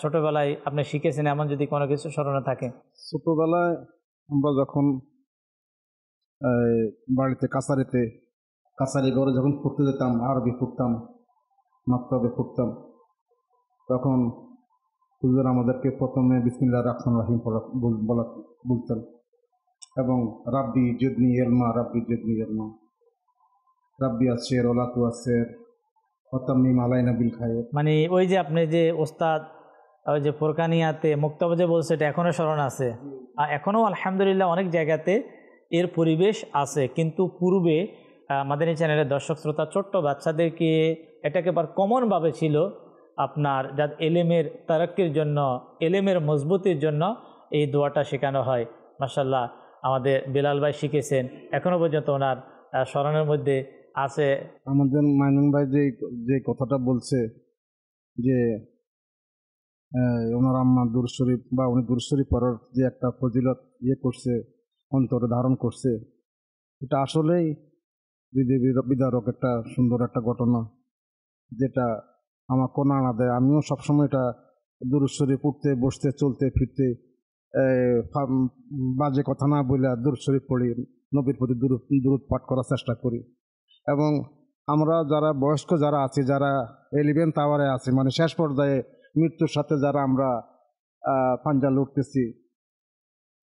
ছোটোবেলায় আপনি শিখেছেন এমন যদি কোনো কিছু স্মরণে থাকে? ছোটোবেলায় আমরা যখন বাড়িতে কাছারি ঘরে যখন পড়তে যেতাম, আরবি পড়তাম, মাকতাবে পড়তাম, তখন হুজুর আমাদেরকে প্রথমে বিসমিল্লাহির রহমানির রহিম বলতেন এবং রাব্বি জিদনি ইলমা, রাব্বি জিদনি ইলমা, রাব্বি আসের ওলাতু আসের ওয়াতাম্মিম আলাইনা বিল খায়র। মানে ওই যে আপনি যে ওস্তাদ ওই যে ফোরকানিয়াতে মুক্তাবে যে বলছে এটা এখনও স্মরণ আছে। আর এখনও আলহামদুলিল্লাহ অনেক জায়গাতে এর পরিবেশ আছে। কিন্তু পূর্বে মাদানী চ্যানেলের দর্শক শ্রোতা ছোট্ট বাচ্চাদেরকে এটাকে এবার কমনভাবে ছিল আপনার যা এলেমের তারাক্কির জন্য, এলেমের মজবুতির জন্য এই দোয়াটা শেখানো হয়। মাশাআল্লাহ আমাদের বিলাল ভাই শিখেছেন, এখনও পর্যন্ত ওনার স্মরণের মধ্যে আছে। আমাদের মাইনুন ভাই যে কথাটা বলছে যে ওনার আম্মা দুরূদ শরীফ বা উনি দুরূদ শরীফ পড়ার যে একটা ফজিলত করছে, অন্তরে ধারণ করছে, এটা আসলেই বিদারক একটা সুন্দর একটা ঘটনা, যেটা আমার কোনো আনা দেয়। আমিও সবসময় এটা দুরূদ শরীফ পড়তে, বসতে, চলতে, ফিরতে বাজে কথা না বলে দুরূদ শরীফ পড়ি, নবীর প্রতি দুরূদ পাঠ করার চেষ্টা করি। এবং আমরা যারা বয়স্ক যারা আছি, যারা 11th আওয়ারে আছি, মানে শেষ পর্যায়ে মৃত্যুর সাথে যারা আমরা পাঞ্জা লড়তেছি,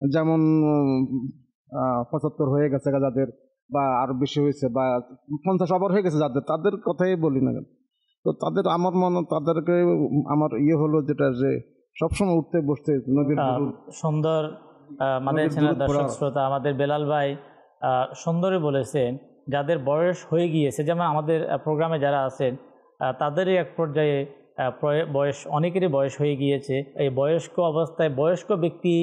যেমন 75 হয়ে গেছে যাদের, বা আরো বেশি হয়েছে, বা 50 ওভার হয়ে গেছে যাদের, তাদের কথাই বলি না। তো তাদের আমার মনে তাদেরকে আমার হলো যেটা, যে সবসময় উঠতে বসতে নবীর সুন্দর মাদানী চ্যানেলের দর্শক শ্রোতা আমাদের বেলাল ভাই সুন্দরই বলেছেন, যাদের বয়স হয়ে গিয়েছে, যেমন আমাদের প্রোগ্রামে যারা আছেন তাদেরই এক পর্যায়ে বয়স, অনেকেরই বয়স হয়ে গিয়েছে। এই বয়স্ক অবস্থায় বয়স্ক ব্যক্তি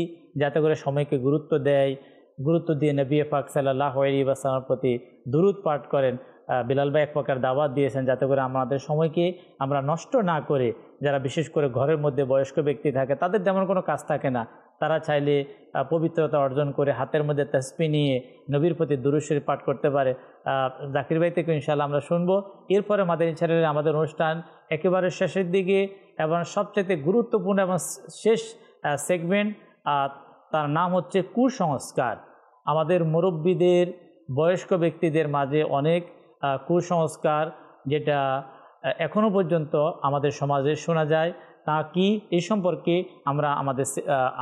যাতে করে সময়কে গুরুত্ব দেয়, গুরুত্ব দিয়ে নবী পাক সাল্লাল্লাহু আলাইহি ওয়াসাল্লামের প্রতি দুরূদ পাঠ করেন। বিলাল ভাই এক প্রকার দাওয়াত দিয়েছেন যাতে করে আমাদের সময়কে আমরা নষ্ট না করে, যারা বিশেষ করে ঘরের মধ্যে বয়স্ক ব্যক্তি থাকে, তাদের তেমন কোনো কাজ থাকে না, তারা চাইলে পবিত্রতা অর্জন করে হাতের মধ্যে তাসবিহ নিয়ে নবীর প্রতি দুরূদ শরীফ পাঠ করতে পারে। জাকির ভাই থেকে ইনশাআল্লাহ আমরা শুনবো। এরপরে মাদানী চ্যানেলে আমাদের অনুষ্ঠান একেবারে শেষের দিকে এবং সবচেয়ে গুরুত্বপূর্ণ এবং শেষ সেগমেন্ট, তার নাম হচ্ছে কুসংস্কার। আমাদের মুরব্বীদের, বয়স্ক ব্যক্তিদের মাঝে অনেক কুসংস্কার যেটা এখনও পর্যন্ত আমাদের সমাজে শোনা যায়, তা কি এই সম্পর্কে আমরা আমাদের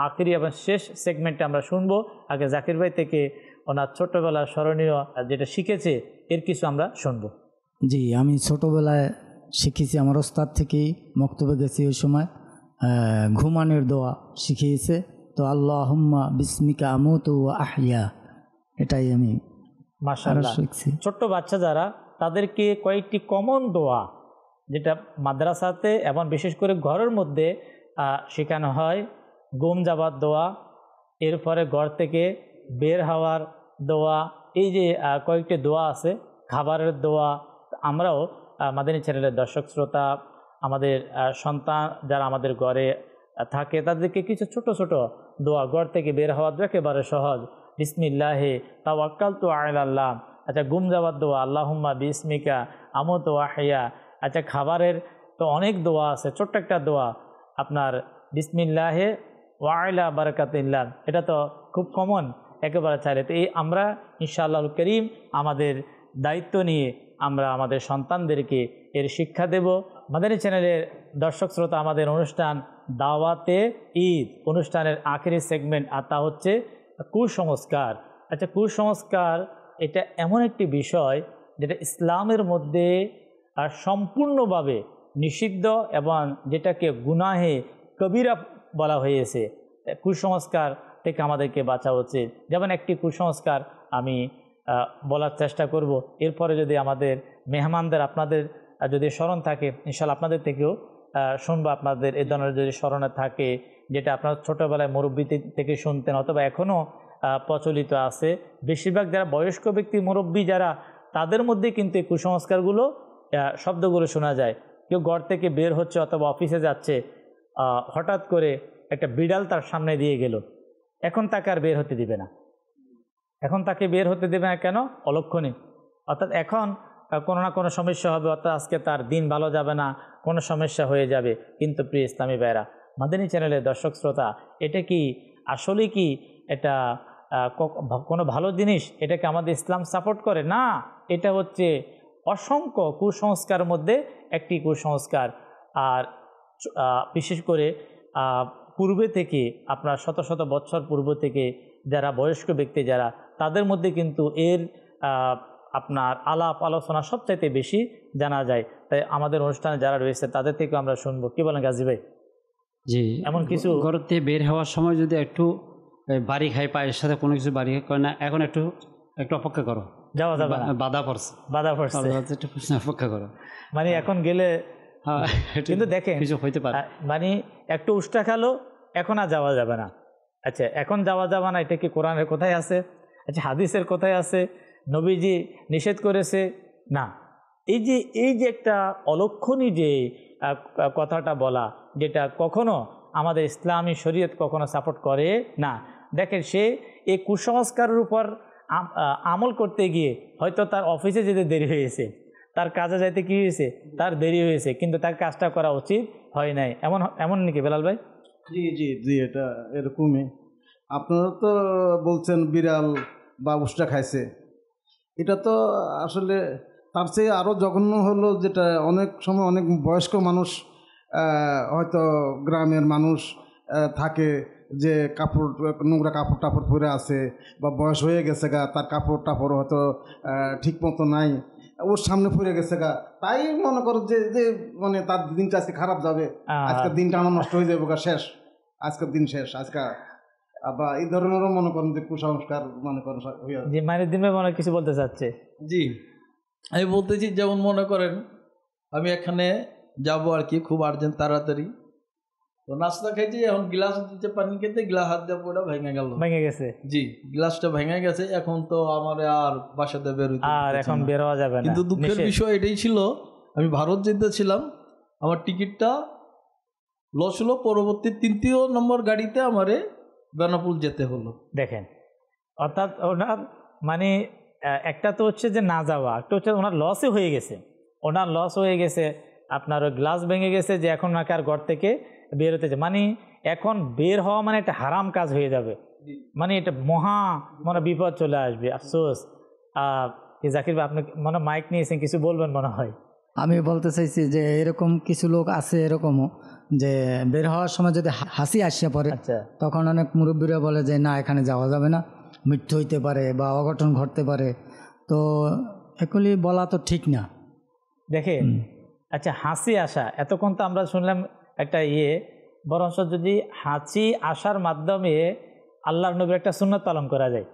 আখেরি এবং শেষ সেগমেন্টে আমরা শুনবো। আগে জাকির ভাই থেকে ওনার ছোট্টবেলার স্মরণীয় যেটা শিখেছে এর কিছু আমরা শুনবো। জি, আমি ছোটোবেলায় শিখেছি আমার ওস্তাদ থেকেই, মক্তবে গেছি ওই সময় ঘুমানোর দোয়া শিখিয়েছে। তো আল্লাহুম্মা বিসমিকা আমুতু ওয়া আহইয়া, এটাই আমি মাশাআল্লাহ শিখছি। ছোট্ট বাচ্চা যারা, তাদেরকে কয়েকটি কমন দোয়া যেটা মাদ্রাসাতে এবং বিশেষ করে ঘরের মধ্যে শেখানো হয়। ঘুম যাবার দোয়া, এরপরে ঘর থেকে বের হওয়ার দোয়া, এই যে কয়েকটি দোয়া আছে, খাবারের দোয়া। আমরাও মাদানী চ্যানেলের দর্শক শ্রোতা, আমাদের সন্তান যারা আমাদের ঘরে থাকে, তাদেরকে কিছু ছোট ছোট দোয়া, ঘর থেকে বের হওয়ার দোয়া একেবারে সহজ, বিসমিল্লাহি তাওয়াক্কালতু আলাল্লাহ। আচ্ছা, ঘুম যাওয়ার দোয়া আল্লাহুম্মা বিসমিকা আমুতু ওয়া আহইয়া। আচ্ছা, খাবারের তো অনেক দোয়া আছে, ছোট্ট একটা দোয়া আপনার বিসমিল্লাহে ওয়াইলা বারাকাতিল্লাহ, এটা তো খুব কমন একেবারে চাইলে। তো এই আমরা ইনশাআল্লাহ করিম আমাদের দায়িত্ব নিয়ে আমরা আমাদের সন্তানদেরকে এর শিক্ষা দেব। মাদানী চ্যানেলের দর্শক শ্রোতা, আমাদের অনুষ্ঠান দাওয়াতে ঈদ অনুষ্ঠানের আখেরি সেগমেন্ট, আর তা হচ্ছে কুসংস্কার। আচ্ছা, কুসংস্কার এটা এমন একটি বিষয় যেটা ইসলামের মধ্যে সম্পূর্ণভাবে নিষিদ্ধ এবং যেটাকে গুনাহে কবিরা বলা হয়েছে। কুসংস্কার থেকে আমাদেরকে বাঁচা উচিত। যেমন একটি কুসংস্কার আমি বলার চেষ্টা করব, এরপরে যদি আমাদের মেহমানদের আপনাদের যদি স্মরণ থাকে ইনশাআল্লাহ আপনাদের থেকেও শুনবো, আপনাদের এ ধরনের যদি স্মরণে থাকে যেটা আপনার ছোটোবেলায় মুরব্বী থেকে শুনতেন অথবা এখনও প্রচলিত আছে। বেশিরভাগ যারা বয়স্ক ব্যক্তি মুরব্বী যারা, তাদের মধ্যে কিন্তু এই কুসংস্কারগুলো শব্দগুলো শোনা যায়। কেউ ঘর থেকে বের হচ্ছে অথবা অফিসে যাচ্ছে, হঠাৎ করে একটা বিড়াল তার সামনে দিয়ে গেল, এখন তাকে আর বের হতে দিবে না। এখন তাকে বের হতে দেবে না কেন? অলক্ষণে, অর্থাৎ এখন কোনো না কোনো সমস্যা হবে, অর্থাৎ আজকে তার দিন ভালো যাবে না, কোনো সমস্যা হয়ে যাবে। কিন্তু প্রিয় ইসলামী ভাইরা, মাদানী চ্যানেলের দর্শক শ্রোতা, এটা কি আসলে কি এটা কোনো ভালো জিনিস? এটাকে আমাদের ইসলাম সাপোর্ট করে না। এটা হচ্ছে অসংখ্য কুসংস্কারের মধ্যে একটি কুসংস্কার। আর বিশেষ করে পূর্বে থেকে, আপনার শত শত বছর পূর্ব থেকে যারা বয়স্ক ব্যক্তি যারা, তাদের মধ্যে কিন্তু এর আপনার আলাপ আলোচনা সবচাইতে বেশি জানা যায়। তাই আমাদের অনুষ্ঠানে যারা রয়েছে তাদের থেকে আমরা শুনবো। কি বলেন গাজী ভাই? জি, এমন কিছু ঘর থেকে বের হওয়ার সময় যদি একটু বাড়ি খাই, পায়ের সাথে কোনো কিছু বাড়ি করে না, এখন একটু অপেক্ষা করো, যাওয়া যাবে না, বাধা পড়ছে, একটু অপেক্ষা করো। মানে এখন গেলে কিন্তু দেখেন কিছু হইতে পারে, মানে একটু উষ্টা খেলো, এখন আর যাওয়া যাবে না। আচ্ছা, এখন যাওয়া যাবে না, এটা কি কোরআনের কোথায় আছে? আচ্ছা, হাদিসের কোথায় আছে? নবীজি নিষেধ করেছে না। এই যে একটা অলক্ষণী যে কথাটা বলা, যেটা কখনো আমাদের ইসলামী শরীয়ত কখনো সাপোর্ট করে না। দেখেন, সে এই কুসংস্কারের উপর আমল করতে গিয়ে হয়তো তার অফিসে যেতে দেরি হয়েছে, তার কাজে যাইতে কি হয়েছে, তার দেরি হয়েছে, কিন্তু তার কাজটা করা উচিত হয় নাই। এমন নাকি বেলাল ভাই? জি জি জি, এটা এরকমই। আপনারা তো বলছেন বিড়াল বা উষ্টা খাইছে, এটা তো আসলে তার চেয়ে আরও জঘন্য হলো, যেটা অনেক সময় অনেক বয়স্ক মানুষ, হয়তো গ্রামের মানুষ থাকে যে নোংরা কাপড় টাপড় পরে আছে, বা বয়স হয়ে গেছে গা, তার কাপড় টাপড় হয়তো ঠিক মতো নাই, ওর সামনে পড়ে গেছে গা, তাই মনে করো যে মানে তার দিনটা আজকে খারাপ যাবে, আজকের দিনটা আমার নষ্ট হয়ে যাবে গা, শেষ, আজকের দিন শেষ আজকে। বা এই ধরনেরও মনে করেন যে কুসংস্কার মনে করেন জি, মাইনুদ্দিন দিন মনে কিছু বলতে চাচ্ছে। জি, আমি বলতেছি, যেমন মনে করেন আমি এখানে যাব আর কি, খুব আর্জেন্ট, তাড়াতাড়ি, তো নাস্তা খাইছি, এখন গ্লাস দিতে পানি খেতে, গ্লাস হাত দিয়ে পুরো ভেঙে গেছে। জি, গ্লাসটা ভেঙে গেছে, এখন তো আমার আর বাসাতে এখন বের হওয়া যাবে না। কিন্তু দুঃখের বিষয় এটাই ছিল, আমি ভারত যেতেছিলাম, আমার টিকিটটা লস হলো, পরবর্তী 3 নম্বর গাড়িতে আমারে বেনাপুল যেতে হলো। দেখেন, অর্থাৎ ওনার মানে একটা তো হচ্ছে যে না যাওয়া, একটা হচ্ছে ওনার লসই হয়ে গেছে, ওনার লস হয়ে গেছে, আপনার ওই গ্লাস ভেঙে গেছে, যে এখন নাকি আর ঘর থেকে বের হতেছে, মানে এখন বের হওয়া মানে একটা হারাম কাজ হয়ে যাবে, মানে এটা মনে বিপদ চলে আসবে। আফসোস। জাকির ভাই, আপনি মনে মাইক নিয়েছেন, কিছু বলবেন মনে হয়? আমি বলতে চাইছি যে এরকম কিছু লোক আছে, এরকমও যে বের হওয়ার সময় যদি হাসি আসিয়া পড়ে, তখন অনেক মুরব্বীরা বলে যে না, এখানে যাওয়া যাবে না, মৃত্যু হইতে পারে বা অঘটন ঘটতে পারে। তো এগুলি বলা তো ঠিক না। দেখেন, আচ্ছা, হাসি আসা, এতক্ষণ তো আমরা শুনলাম একটা বরঞ্চ যদি হাসি আসার মাধ্যমে আল্লাহর নবীর একটা সুন্নাত পালন করা যায়,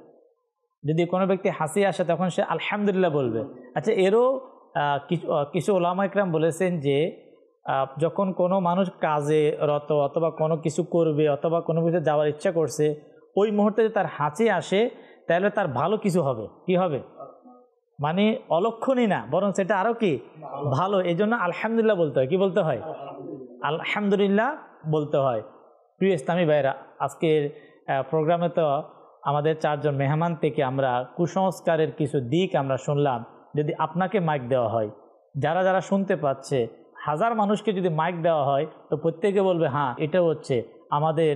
যদি কোনো ব্যক্তি হাসি আসে তখন সে আলহামদুলিল্লাহ বলবে। আচ্ছা, এরও কিছু ওলামা ইকরাম বলেছেন যে যখন কোনো মানুষ কাজে রত অথবা কোনো কিছু করবে অথবা কোনো কিছু যাওয়ার ইচ্ছা করছে, ওই মুহূর্তে যদি তার হাসি আসে তাহলে তার ভালো কিছু হবে। কি হবে? মানে অলক্ষণই না, বরং সেটা আরও কি ভালো। এই জন্য আলহামদুলিল্লাহ বলতে হয়। কি বলতে হয়? আলহামদুলিল্লাহ বলতে হয়। প্রিয় ইসলামী ভাইরা, আজকের প্রোগ্রামে তো আমাদের 4 জন মেহমান থেকে আমরা কুসংস্কারের কিছু দিক আমরা শুনলাম। যদি আপনাকে মাইক দেওয়া হয়, যারা যারা শুনতে পাচ্ছে 1000 মানুষকে যদি মাইক দেওয়া হয়, তো প্রত্যেকে বলবে হ্যাঁ, এটা হচ্ছে আমাদের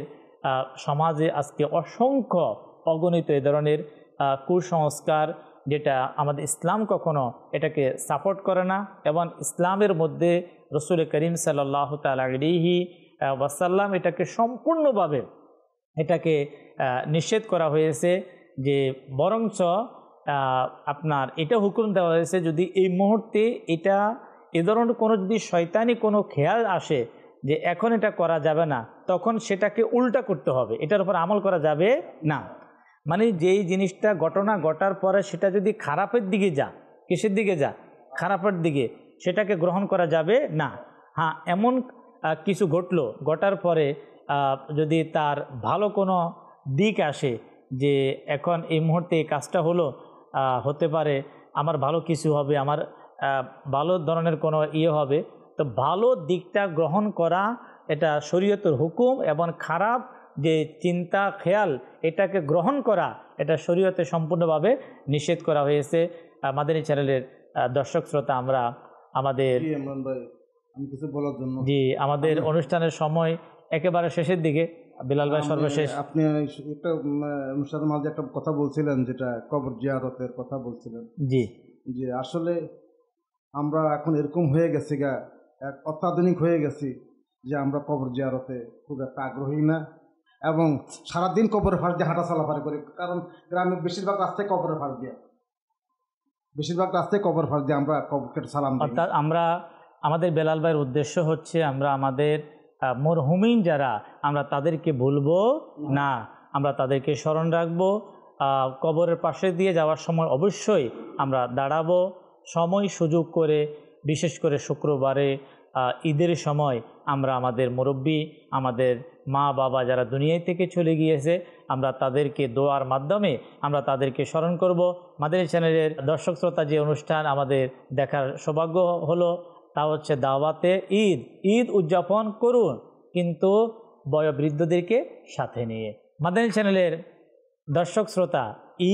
সমাজে আজকে অসংখ্য অগণিত এ ধরনের কুসংস্কার, যেটা আমাদের ইসলাম কখনো এটাকে সাপোর্ট করে না, এবং ইসলামের মধ্যে রসুল করিম সাল্লাল্লাহু তাআলা আলাইহি ওয়াসাল্লাম এটাকে সম্পূর্ণভাবে এটাকে নিষেধ করা হয়েছে। যে বরঞ্চ আপনার এটা হুকুম দেওয়া হয়েছে, যদি এই মুহূর্তে এটা এ ধরনের কোনো যদি শয়তানি কোনো খেয়াল আসে যে এখন এটা করা যাবে না, তখন সেটাকে উল্টা করতে হবে, এটার উপর আমল করা যাবে না। মানে যেই জিনিসটা ঘটনা ঘটার পরে সেটা যদি খারাপের দিকে যা, কিসের দিকে যা, খারাপের দিকে, সেটাকে গ্রহণ করা যাবে না। হ্যাঁ, এমন কিছু ঘটলো, ঘটার পরে যদি তার ভালো কোনো দিক আসে যে এখন এই মুহূর্তে এই কাজটা হলো, হতে পারে আমার ভালো কিছু হবে, আমার ভালো ধরনের কোনো হবে, তো ভালো দিকটা গ্রহণ করা এটা শরীয়তের হুকুম, এবং খারাপ যে চিন্তা খেয়াল এটাকে গ্রহণ করা এটা শরীয়তে সম্পূর্ণভাবে নিষেধ করা হয়েছে। মাদানী চ্যানেলের দর্শক শ্রোতা, আমরা আমাদের জি আমাদের অনুষ্ঠানের সময় একেবারে শেষের দিকে। বিলাল ভাই সর্বশেষ, আপনি একটা অনুষ্ঠানের মাঝে একটা কথা বলছিলেন, যেটা কবর জিয়ারতের কথা বলছিলেন। জি, যে আসলে আমরা এখন এরকম হয়ে গেছি অত্যাধুনিক হয়ে গেছি যে আমরা কবর জিয়ারতে খুব একটা আগ্রহী না, এবং সারাদিন কবরের ফাঁস দিয়ে হাঁটা চলাফারি করি, কারণ গ্রামের বেশিরভাগ রাস্তায় কবরের ফাঁস দিয়ে, আমরা কবরকে সালাম দিই। অর্থাৎ আমরা আমাদের বেলাল ভাইয়ের উদ্দেশ্য হচ্ছে আমরা আমাদের মরহুমিন যারা, আমরা তাদেরকে ভুলবো না, আমরা তাদেরকে স্মরণ রাখবো। কবরের পাশে দিয়ে যাওয়ার সময় অবশ্যই আমরা দাঁড়াবো, সময় সুযোগ করে, বিশেষ করে শুক্রবারে ঈদের সময় আমরা আমাদের মুরব্বী, আমাদের মা বাবা যারা দুনিয়া থেকে চলে গিয়েছে, আমরা তাদেরকে দোয়ার মাধ্যমে আমরা তাদেরকে স্মরণ করব। মাদানী চ্যানেলের দর্শক শ্রোতা, যে অনুষ্ঠান আমাদের দেখার সৌভাগ্য হলো তা হচ্ছে দাওয়াতে ঈদ। ঈদ উদযাপন করুন, কিন্তু বয়োবৃদ্ধদেরকে সাথে নিয়ে। মাদানী চ্যানেলের দর্শক শ্রোতা,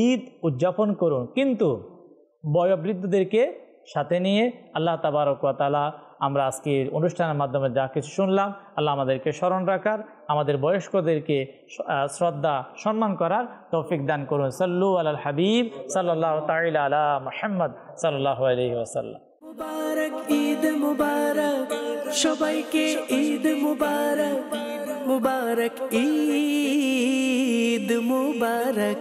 ঈদ উদযাপন করুন, কিন্তু বয়োবৃদ্ধদেরকে সাথে নিয়ে। আল্লাহ তাবারক ওয়া তাআলা আমরা আজকের অনুষ্ঠানের মাধ্যমে যা কিছু শুনলাম, আল্লাহ আমাদেরকে স্মরণ রাখার, আমাদের বয়স্কদেরকে শ্রদ্ধা সম্মান করার তৌফিক দান করুন। সাল্লু আলাল হাবিব সাল্লাল্লাহু তাআলা আলা মুহাম্মদ সাল্লাল্লাহু আলাইহি ওয়াসাল্লাম। মুবারক ঈদ মুবারক, সবাইকে ঈদ মুবারক, মুবারক ঈদ মুবারক।